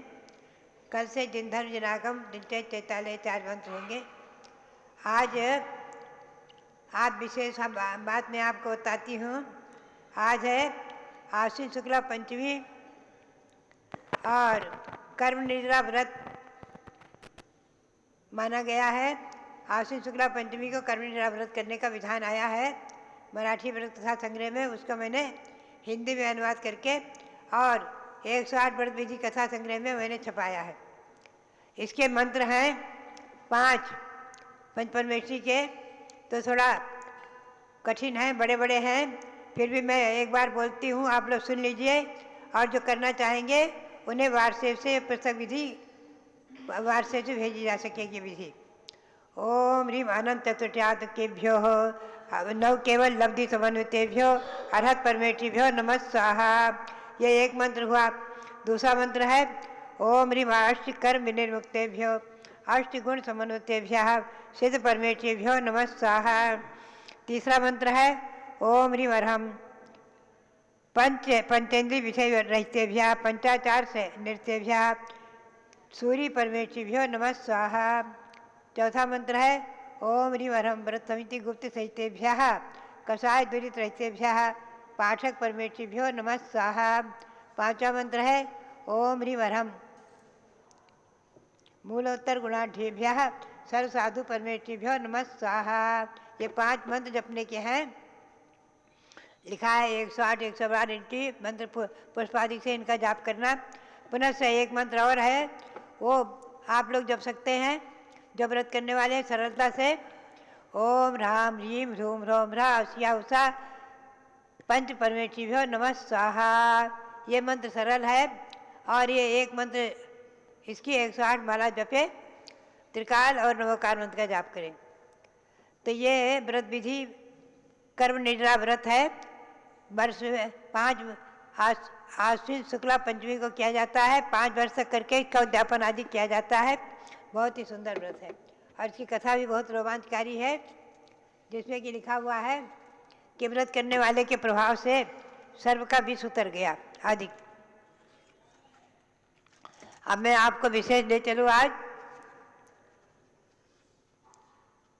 कल से जिन धर्म जनागम दिन चैतालय 4 मंत्र होंगे। आज विशेष बात मैं आपको बताती हूँ। आज है आश्विन शुक्ला पंचमी और कर्म निर्जरा व्रत माना गया है। आश्विन शुक्ला पंचमी को कर्म निर्जरा व्रत करने का विधान आया है। मराठी व्रत कथा संग्रह में, उसका मैंने हिंदी में अनुवाद करके और 108 व्रत विधि कथा संग्रह में मैंने छपाया है। इसके मंत्र हैं 5 पंचपरमेश्वरी के, तो थोड़ा कठिन है, बड़े बड़े हैं, फिर भी मैं एक बार बोलती हूँ, आप लोग सुन लीजिए और जो करना चाहेंगे उन्हें व्हाट्सएप से पुस्तक विधि व्हाट्सएप से भेजी जा सकेगी विधि। ओम ह्रीम अनंत चतुर्थ्यात्केभ्यो नव केवल लब्धि समन्वितेभ्यो अर्हत परमेष्ठिभ्यो नमः स्वाहा। ये एक मंत्र हुआ। दूसरा मंत्र है ओम ह्रीम अष्ट कर्म विनिर्मुक्तेभ्यो अष्ट गुण समन्वितेभ्यः सिद्ध परमेष्ठिभ्यो नमः स्वाहा। तीसरा मंत्र है ओम ह्रीम अर्हम पंचेंद्रिय विषय रहितेभ्यः पंचाचार से नृत्येभ्यः सूर्य परमेष्ठिभ्यो नमः स्वाहा। चौथा मंत्र है ओम ह्रीम अर्हम व्रत समिति गुप्त सहितेभ्यः कषाय दुरित रहितेभ्यः पाठक परमेष्ठिभ्यो नमः स्वाहा। पांचवा मंत्र है ओम ह्रीम अर्हम मूलोत्तर गुणाढ्येभ्यः सर्व साधु परमेष्ठिभ्यो नमः स्वाहा। ये 5 मंत्र जपने के हैं। लिखा है 108 112 इंटी मंत्र पुष्पादिक से इनका जाप करना। पुनः से एक मंत्र और है, वो आप लोग जप सकते हैं जो व्रत करने वाले हैं सरलता से। ओम राम ह्रीम ह्रूम ह्रोम ह्रा उषा उषा पंच परमेष्ठिभ्यो नमः स्वाहा। ये मंत्र सरल है और ये एक मंत्र इसकी 108 माला जपे, त्रिकाल और नवोकार मंत्र का जाप करें। तो ये व्रत विधि कर्म निद्रा व्रत है। वर्ष में 5 आश्विन शुक्ला पंचमी को किया जाता है। 5 वर्ष तक करके इसका उद्यापन आदि किया जाता है। बहुत ही सुंदर व्रत है और इसकी कथा भी बहुत रोमांचकारी है, जिसमें कि लिखा हुआ है कि व्रत करने वाले के प्रभाव से सर्व का विष उतर गया आदि। अब मैं आपको विशेष ले चलूँ आज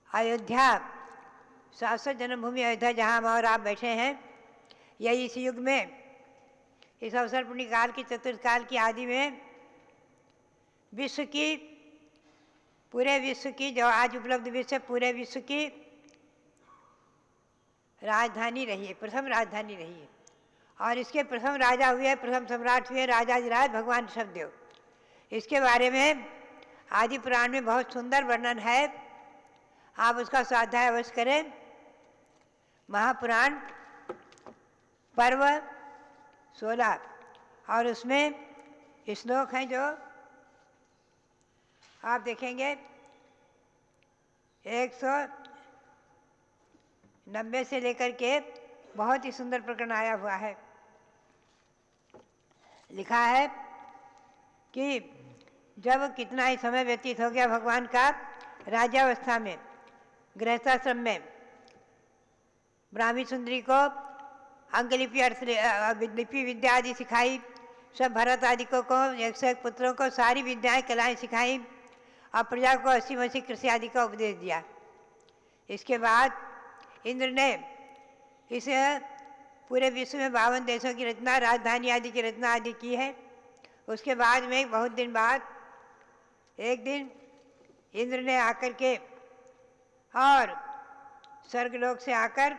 अयोध्या, शाश्वत जन्मभूमि अयोध्या, जहाँ हम और आप बैठे हैं। यही इस युग में, इस अवसर पुण्य काल की चतुर्थ काल की आदि में विश्व की, पूरे विश्व की, जो आज उपलब्ध विश्व, पूरे विश्व की राजधानी रही है, प्रथम राजधानी रही है। और इसके प्रथम राजा हुए, प्रथम सम्राट हुए राजाधिराज भगवान ऋषभदेव। इसके बारे में आदि पुराण में बहुत सुंदर वर्णन है। आप उसका स्वाध्याय अवश्य करें। महापुराण पर्व 16 और उसमें श्लोक हैं जो आप देखेंगे 190 से लेकर के बहुत ही सुंदर प्रकरण आया हुआ है। लिखा है कि जब कितना ही समय व्यतीत हो गया भगवान का राजावस्था में, गृहस्थाश्रम में, ब्राह्मी सुंदरी को अंकलिपि लिपि विद्या आदि सिखाई, सब भरत आदि को 101 पुत्रों को सारी विद्याएं कलाएं सिखाई और प्रजा को 80 कृषि आदि का उपदेश दिया। इसके बाद इंद्र ने इस पूरे विश्व में 52 देशों की रचना, राजधानी आदि की रचना आदि की है। उसके बाद में बहुत दिन बाद एक दिन इंद्र ने आकर के और स्वर्गलोक से आकर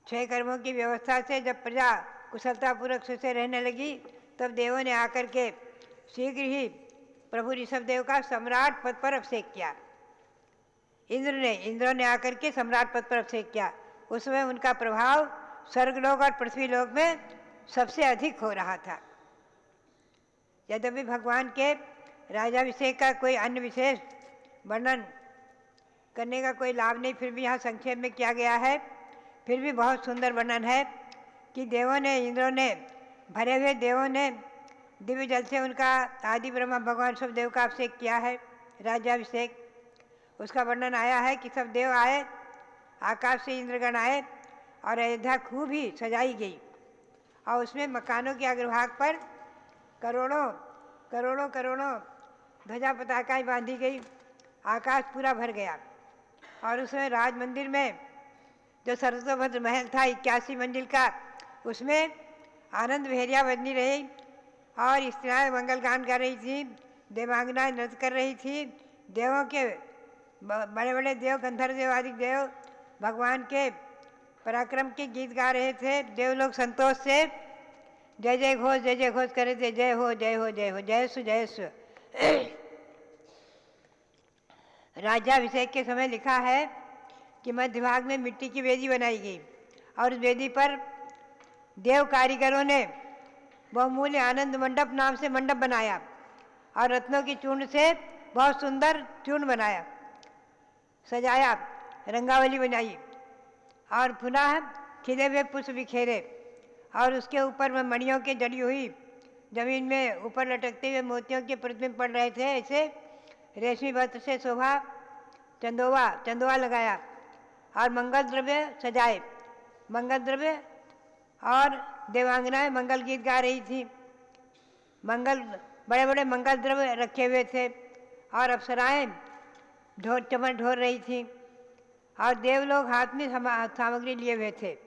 6 कर्मों की व्यवस्था से जब प्रजा कुशलतापूर्वक सुख से रहने लगी, तब देवों ने आकर के शीघ्र ही प्रभु ऋषभदेव का सम्राट पद पर अभिषेक किया। इंद्रों ने आकर के सम्राट पद पर अभिषेक किया। उस समय उनका प्रभाव स्वर्गलोक और पृथ्वीलोक में सबसे अधिक हो रहा था। यद्यपि भगवान के राजाभिषेक का कोई अन्य विशेष वर्णन करने का कोई लाभ नहीं, फिर भी यहाँ संक्षेप में किया गया है। फिर भी बहुत सुंदर वर्णन है कि इंद्रों ने, भरे हुए देवों ने दिव्य जल से उनका आदि ब्रह्मा भगवान सब देव का अभिषेक किया है, राज्याभिषेक। उसका वर्णन आया है कि सब देव आए, आकाश से इंद्रगण आए और अयोध्या खूब ही सजाई गई और उसमें मकानों के अग्रभाग पर करोड़ों ध्वजा पताकाएं बांधी गई। आकाश पूरा भर गया और उसमें राज मंदिर में जो सरस्वती महल था 81 मंजिल का, उसमें आनंद भेरिया बजनी रही और स्त्रियाँ मंगल गान कर रही थी, देवांगनाएं नृत्य कर रही थी। देवों के बड़े बड़े देव, गंधर्व देव आदि देव भगवान के पराक्रम के गीत गा रहे थे। देवलोग संतोष से जय जय घोष कर रहे थे, जय हो जय हो जय हो, जय सु जय सु। राज्याभिषेक के समय लिखा है कि मध्य भाग में मिट्टी की वेदी बनाई गई और उस वेदी पर देव कारीगरों ने बहुमूल्य आनंद मंडप नाम से मंडप बनाया और रत्नों की चूर्ण से बहुत सुंदर चूर्ण बनाया, सजाया, रंगावली बनाई और पुनः खिले हुए पुष्प बिखेरे और उसके ऊपर में मणियों की जड़ी हुई जमीन में ऊपर लटकते हुए मोतियों के प्रतिबिंब पड़ रहे थे। ऐसे रेशमी वस्त्र से शोभा चंदोवा लगाया और मंगल द्रव्य सजाए, मंगल द्रव्य और देवांगनाएं मंगल गीत गा रही थी। बड़े बड़े मंगल द्रव्य रखे हुए थे और अप्सराएं चमन ढोर रही थी और देवलोग हाथ में सामग्री लिए हुए थे।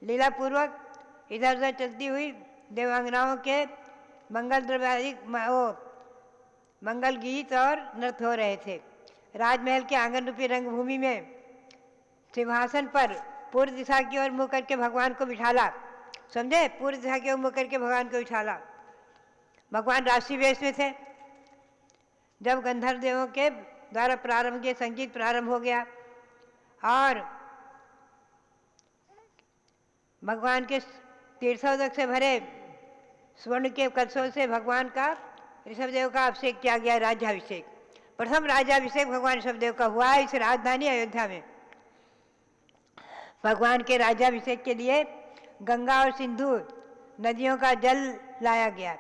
लीलापूर्वक इधर उधर चलती हुई देवांगनाओं के मंगल द्रव्य मंगल गीत और नृत्य हो रहे थे। राजमहल के आंगन रूपी रंगभूमि में सिंहासन पर पूर्व दिशा की ओर मुँह करके भगवान को बिठाला, समझे, पूर्व दिशा की ओर मुँह करके भगवान को बिठाला। भगवान राशि वेश में थे। जब गंधर्व देवों के द्वारा प्रारंभ के संगीत प्रारंभ हो गया और भगवान के तीर्थोदक से भरे स्वर्ण के कलशों से भगवान का ऋषभदेव का अभिषेक किया गया। राज्याभिषेक, प्रथम राज्याभिषेक भगवान ऋषभदेव का हुआ इस राजधानी अयोध्या में। भगवान के राज्याभिषेक के लिए गंगा और सिंधु नदियों का जल लाया गया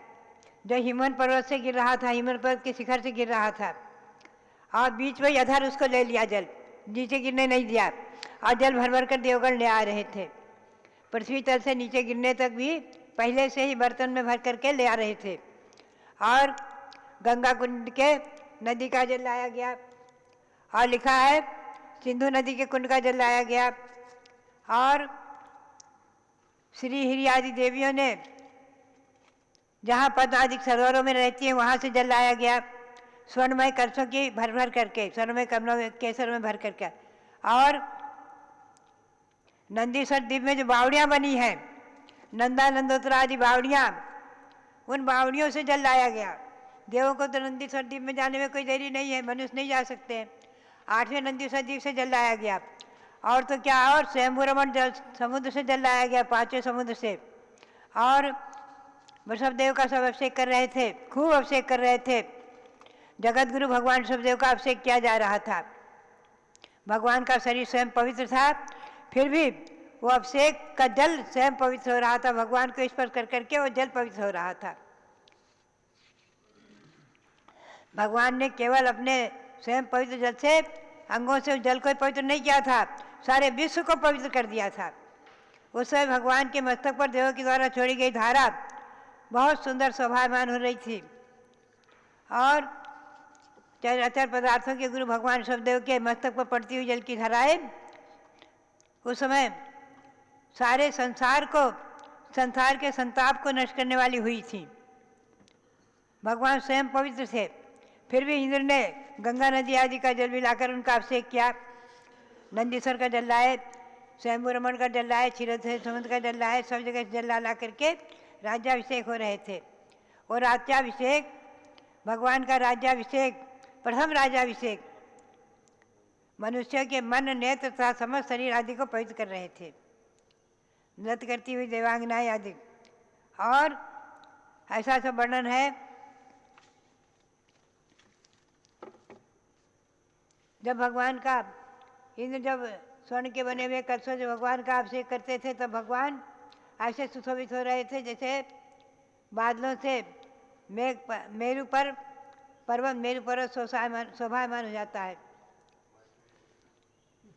जो हिमवन पर्वत से गिर रहा था, हिमवन पर्वत के शिखर से गिर रहा था और बीच में अधर उसको ले लिया, जल नीचे गिरने नहीं दिया और जल भर भर कर देवगण ले आ रहे थे। पृथ्वी तल से नीचे गिरने तक भी पहले से ही बर्तन में भर करके ले आ रहे थे और गंगा कुंड के नदी का जल लाया गया और लिखा है सिंधु नदी के कुंड का जल लाया गया और श्री हिरी आदि देवियों ने जहाँ पद्म आदि सरोवरों में रहती हैं वहाँ से जल लाया गया, स्वर्णमय कलशों की भर भर करके, स्वर्णमय कमलों में केसर में भर करके। और नंदीश्वर द्वीप में जो बावड़ियाँ बनी हैं, नंदा नंदोत्तरा आदि बावड़ियाँ, उन बावड़ियों से जल लाया गया। देवों को तो नंदीश्वर द्वीप में जाने में कोई देरी नहीं है, मनुष्य नहीं जा सकते हैं। 8वें नंदीश्वर द्वीप से जल लाया गया और तो क्या, और स्वयंभू रमण जल समुद्र से जल लाया गया, 5वें समुद्र से। और ऋषभदेव का सब अभिषेक कर रहे थे, खूब अभिषेक कर रहे थे। जगत गुरु भगवान ऋषभदेव का अभिषेक किया जा रहा था। भगवान का शरीर स्वयं पवित्र था, फिर भी वो अभिषेक का जल स्वयं पवित्र हो रहा था। भगवान को स्पर्श कर करके वो जल पवित्र हो रहा था। भगवान ने केवल अपने स्वयं पवित्र जल से, अंगों से उस जल को पवित्र नहीं किया था, सारे विश्व को पवित्र कर दिया था। उस समय भगवान के मस्तक पर देवों के द्वारा छोड़ी गई धारा बहुत सुंदर शोभायमान हो रही थी और चराचर पदार्थों के गुरु भगवान ऋषभदेव के मस्तक पर पड़ती हुई जल की धाराएं उस समय सारे संसार के संताप को नष्ट करने वाली हुई थी। भगवान स्वयं पवित्र थे, फिर भी इंद्र ने गंगा नदी आदि का जल भी लाकर उनका अभिषेक किया। नंदीश्वर का जल लाए, स्वयंभू रमण का जल लाए, क्षीरोदय समुद्र का जल लाए, सब जगह जल ला करके राज्याभिषेक हो रहे थे। और राज्याभिषेक, भगवान का राज्याभिषेक, प्रथम राज्याभिषेक मनुष्य के मन, नेत्र तथा समस्त शरीर आदि को पवित्र कर रहे थे, नृत्य करती हुई देवांगनाएं आदि। और ऐसा सब वर्णन है, जब भगवान का इंद्र जब स्वर्ण के बने हुए कलशों से भगवान का अभिषेक करते थे तब भगवान ऐसे सुशोभित हो रहे थे जैसे बादलों से मेरु पर्वत शोभायमान हो जाता है।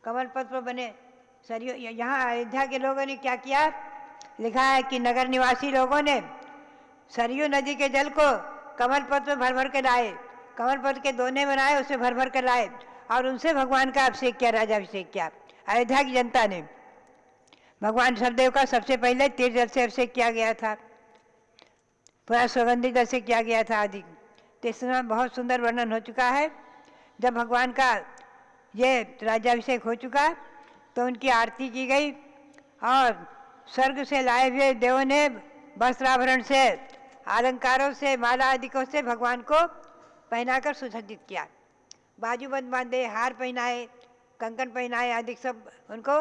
कमल पत्र पर बने सरयू, यहाँ अयोध्या के लोगों ने क्या किया, लिखा है कि नगर निवासी लोगों ने सरयू नदी के जल को कमल पत्र में भर भर के लाए, कमल पत्र के दोने बनाए, उसे भर भर कर लाए और उनसे भगवान का अभिषेक किया, राजाभिषेक किया। अयोध्या की जनता ने भगवान ऋषभदेव का सबसे पहले तीर्थ जल से अभिषेक किया गया था, पूरा सुगंधित जल से किया गया था आदि। तो इसमें बहुत सुंदर वर्णन हो चुका है। जब भगवान का ये राज्याभिषेक हो चुका तो उनकी आरती की गई और स्वर्ग से लाए हुए देवों ने वस्त्राभरण से, अलंकारों से, माला आदिकों से भगवान को पहनाकर सुसज्जित किया। बाजूबंद बांधे, हार पहनाए, कंकन पहनाए आदि सब उनको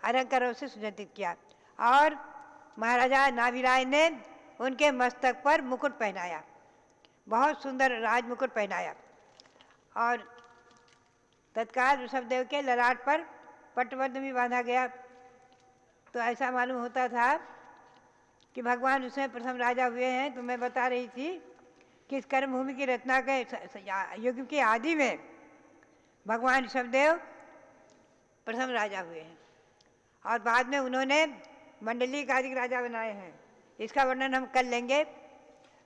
अलंकारों से सुसज्जित किया। और महाराजा नाभिराज ने उनके मस्तक पर मुकुट पहनाया, बहुत सुंदर राज मुकुट पहनाया। और तत्काल ऋषभदेव के ललाट पर पट्टबंध भी बांधा गया। तो ऐसा मालूम होता था कि भगवान उसमें प्रथम राजा हुए हैं। तो मैं बता रही थी कि इस कर्मभूमि की रचना के युग के आदि में भगवान ऋषभदेव प्रथम राजा हुए हैं और बाद में उन्होंने मंडलिक आदि राजा बनाए हैं। इसका वर्णन हम कर लेंगे।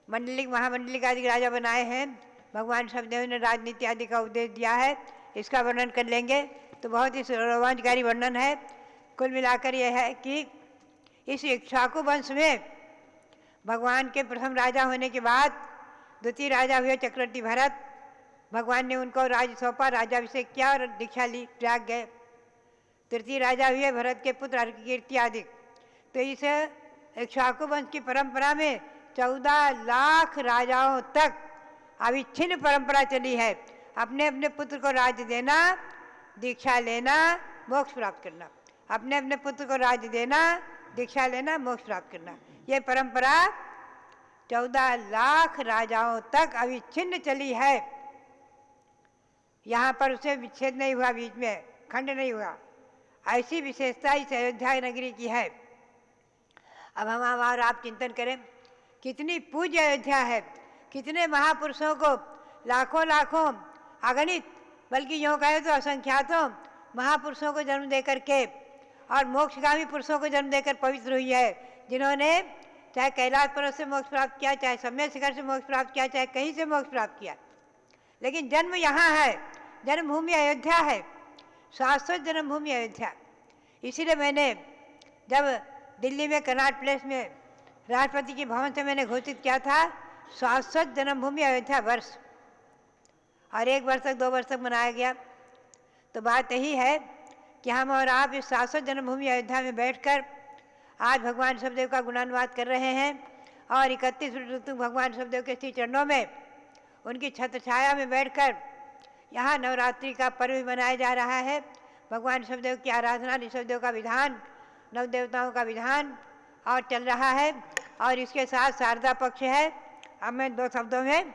मंडलिक, महामंडलिक आदि राजा बनाए हैं। भगवान ऋषभदेव ने राजनीति आदि का उपदेश दिया है, इसका वर्णन कर लेंगे। तो बहुत ही रोमांचकारी वर्णन है। कुल मिलाकर यह है कि इस इक्ष्वाकु वंश में भगवान के प्रथम राजा होने के बाद द्वितीय राजा हुए चक्रवर्ती भरत। भगवान ने उनको राज्य सौंपा, राजाभिषेक किया और दीक्षा ली, प्रयाग गए। तृतीय राजा हुए भरत के पुत्र अर्ककीर्ति आदि। तो इस इक्ष्वाकु वंश की परंपरा में 14 लाख राजाओं तक अविच्छिन्न परंपरा चली है। अपने अपने पुत्र को राज्य देना, दीक्षा लेना, मोक्ष प्राप्त करना। अपने अपने पुत्र को राज्य देना, दीक्षा लेना, मोक्ष प्राप्त करना। ये परंपरा 14 लाख राजाओं तक अविच्छिन्न चली है। यहाँ पर उसे विच्छेद नहीं हुआ, बीच में खंड नहीं हुआ। ऐसी विशेषता इस अयोध्या नगरी की है। अब हम और आप चिंतन करें, कितनी पूज्य अयोध्या है, कितने महापुरुषों को, लाखों लाखों अगणित, बल्कि यूँ कहें तो असंख्यातों महापुरुषों को जन्म दे करके और मोक्षगामी पुरुषों को जन्म देकर पवित्र हुई है, जिन्होंने चाहे कैलाश पर्वत से मोक्ष प्राप्त किया, चाहे सम्य शिखर से मोक्ष प्राप्त किया, चाहे कहीं से मोक्ष प्राप्त किया। लेकिन जन्म यहाँ है, जन्मभूमि अयोध्या है, शाश्वत जन्मभूमि अयोध्या। इसीलिए मैंने जब दिल्ली में कनॉट प्लेस में राष्ट्रपति के भवन से मैंने घोषित किया था शाश्वत जन्मभूमि अयोध्या वर्ष, और 1 वर्ष तक 2 वर्ष तक मनाया गया। तो बात यही है कि हम और आप इस शाश्वत जन्मभूमि अयोध्या में बैठकर आज भगवान ऋषभदेव का गुणानुवाद कर रहे हैं और 31 ऋतु भगवान ऋषभदेव के श्री चरणों में उनकी छत्र छाया में बैठकर यहाँ नवरात्रि का पर्व मनाया जा रहा है। भगवान ऋषभदेव की आराधना, ऋषभदेव का विधान, नव देवताओं का विधान और चल रहा है। और इसके साथ शारदा पक्ष है। अब मैं 2 शब्दों में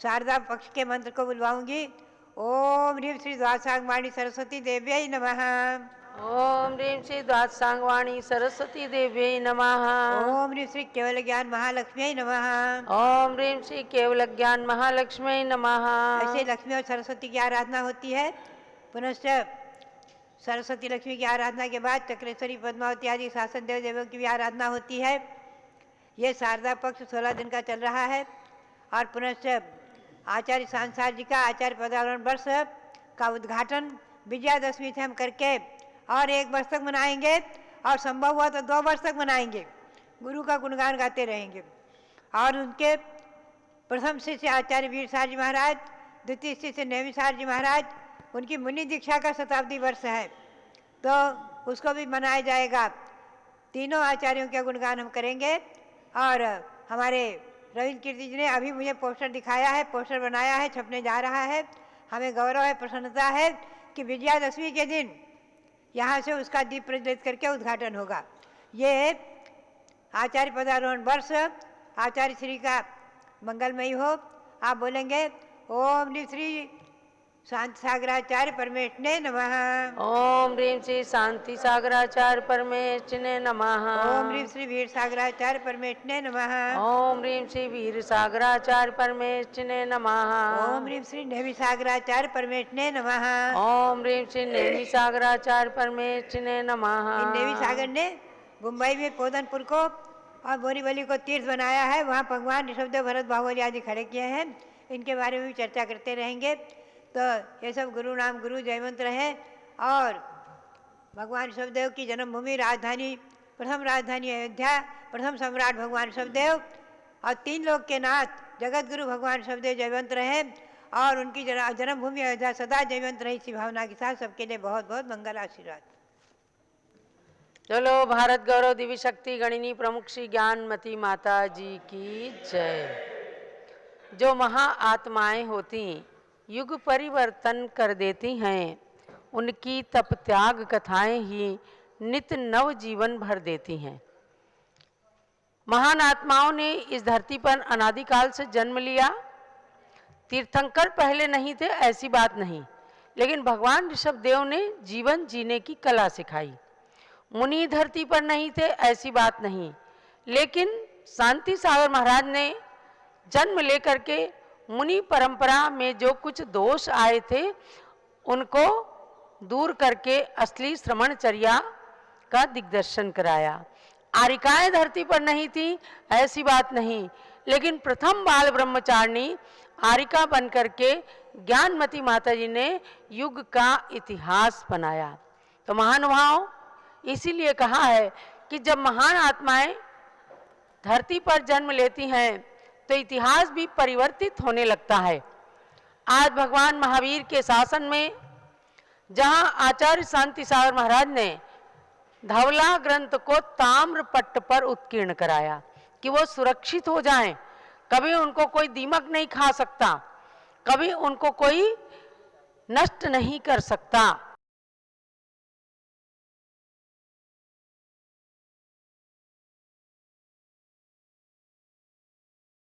शारदा पक्ष के मंत्र को बुलवाऊंगी। ओम ह्रीं श्री द्वादशांगवाणी सरस्वती देव्यै नमः। ओम ह्रीं श्री द्वादशांगवाणी सरस्वती देव्यै नमः। ओम ह्रीं श्री केवल ज्ञान महालक्ष्म्यै नमः। ओम ह्रीं श्री केवल ज्ञान महालक्ष्म्यै नमः। ऐसे लक्ष्मी और सरस्वती की आराधना होती है। पुनश्च सरस्वती लक्ष्मी की आराधना के बाद चक्रेश्वरी, पद्मावती आदि शासन देव देवों की भी आराधना होती है। ये शारदा पक्ष 16 दिन का चल रहा है। और पुनश्च आचार्य सांसार जी का आचार्य पदारोहण वर्ष का उद्घाटन विजयादशमी से हम करके और 1 वर्ष तक मनाएंगे और संभव हुआ तो 2 वर्ष तक मनाएंगे। गुरु का गुणगान गाते रहेंगे। और उनके प्रथम शिष्य आचार्य वीरसार जी महाराज, द्वितीय शिष्य नेमिसार जी महाराज, उनकी मुनि दीक्षा का शताब्दी वर्ष है, तो उसको भी मनाया जाएगा। तीनों आचार्यों का गुणगान हम करेंगे। और हमारे रविंद्र कीर्ति जी ने अभी मुझे पोस्टर दिखाया है, पोस्टर बनाया है, छपने जा रहा है। हमें गौरव है, प्रसन्नता है कि विजयादशमी के दिन यहाँ से उसका दीप प्रज्वलित करके उद्घाटन होगा। ये आचार्य पदारोहण वर्ष आचार्य श्री का मंगलमयी हो। आप बोलेंगे ओम ह्रीं श्री शांति सागराचार्य परमेष्ठिने नमः। ओम ह्रीं श्री शांति सागराचार्य परमेष्ठिने नमः। ओम ह्रीं श्री वीर सागराचार्य परमेष्ठिने नमः। ओम ह्रीं श्री वीर सागराचार्य परमेष्ठिने नमः। ओम ह्रीं श्री नेमि सागराचार्य परमेष्ठिने नमः। ओम ह्रीं श्री नेमि सागराचार्य परमेष्ठिने नमः। इन नेमि सागर ने मुंबई में पोदनपुर को और बोरीवली को तीर्थ बनाया है। वहाँ भगवान ऋषभदेव, भरत, बाहुबली आदि खड़े किए हैं। इनके बारे में भी चर्चा करते रहेंगे। तो ये सब गुरु नाम गुरु जयवंत रहे। और भगवान ऋषभदेव की जन्मभूमि राजधानी, प्रथम राजधानी अयोध्या, प्रथम सम्राट भगवान ऋषभदेव और 3 लोक के नाथ जगत गुरु भगवान ऋषभदेव जयवंत रहे और उनकी जन्मभूमि अयोध्या सदा जयवंत रही। इसी भावना के साथ सबके लिए बहुत बहुत मंगल आशीर्वाद। चलो भारत गौरव दिव्य शक्ति गणिनी प्रमुख श्री ज्ञानमती माता जी की जय। जो महा आत्माएं होती युग परिवर्तन कर देती हैं, उनकी तप त्याग कथाएं ही नित नव जीवन भर देती हैं। महान आत्माओं ने इस धरती पर अनादिकाल से जन्म लिया। तीर्थंकर पहले नहीं थे ऐसी बात नहीं, लेकिन भगवान ऋषभदेव ने जीवन जीने की कला सिखाई। मुनि धरती पर नहीं थे ऐसी बात नहीं, लेकिन शांति सागर महाराज ने जन्म लेकर के मुनि परंपरा में जो कुछ दोष आए थे उनको दूर करके असली श्रमणचर्या का दिग्दर्शन कराया। आरिकाएं धरती पर नहीं थी ऐसी बात नहीं, लेकिन प्रथम बाल ब्रह्मचारिणी आरिका बन करके ज्ञानमती माता जी ने युग का इतिहास बनाया। तो महानुभाव, इसीलिए कहा है कि जब महान आत्माएं धरती पर जन्म लेती हैं तो इतिहास भी परिवर्तित होने लगता है। आज भगवान महावीर के शासन में जहां आचार्य शांति सागर महाराज ने धवला ग्रंथ को ताम्र पट्ट पर उत्कीर्ण कराया कि वो सुरक्षित हो जाएं, कभी उनको कोई दीमक नहीं खा सकता, कभी उनको कोई नष्ट नहीं कर सकता।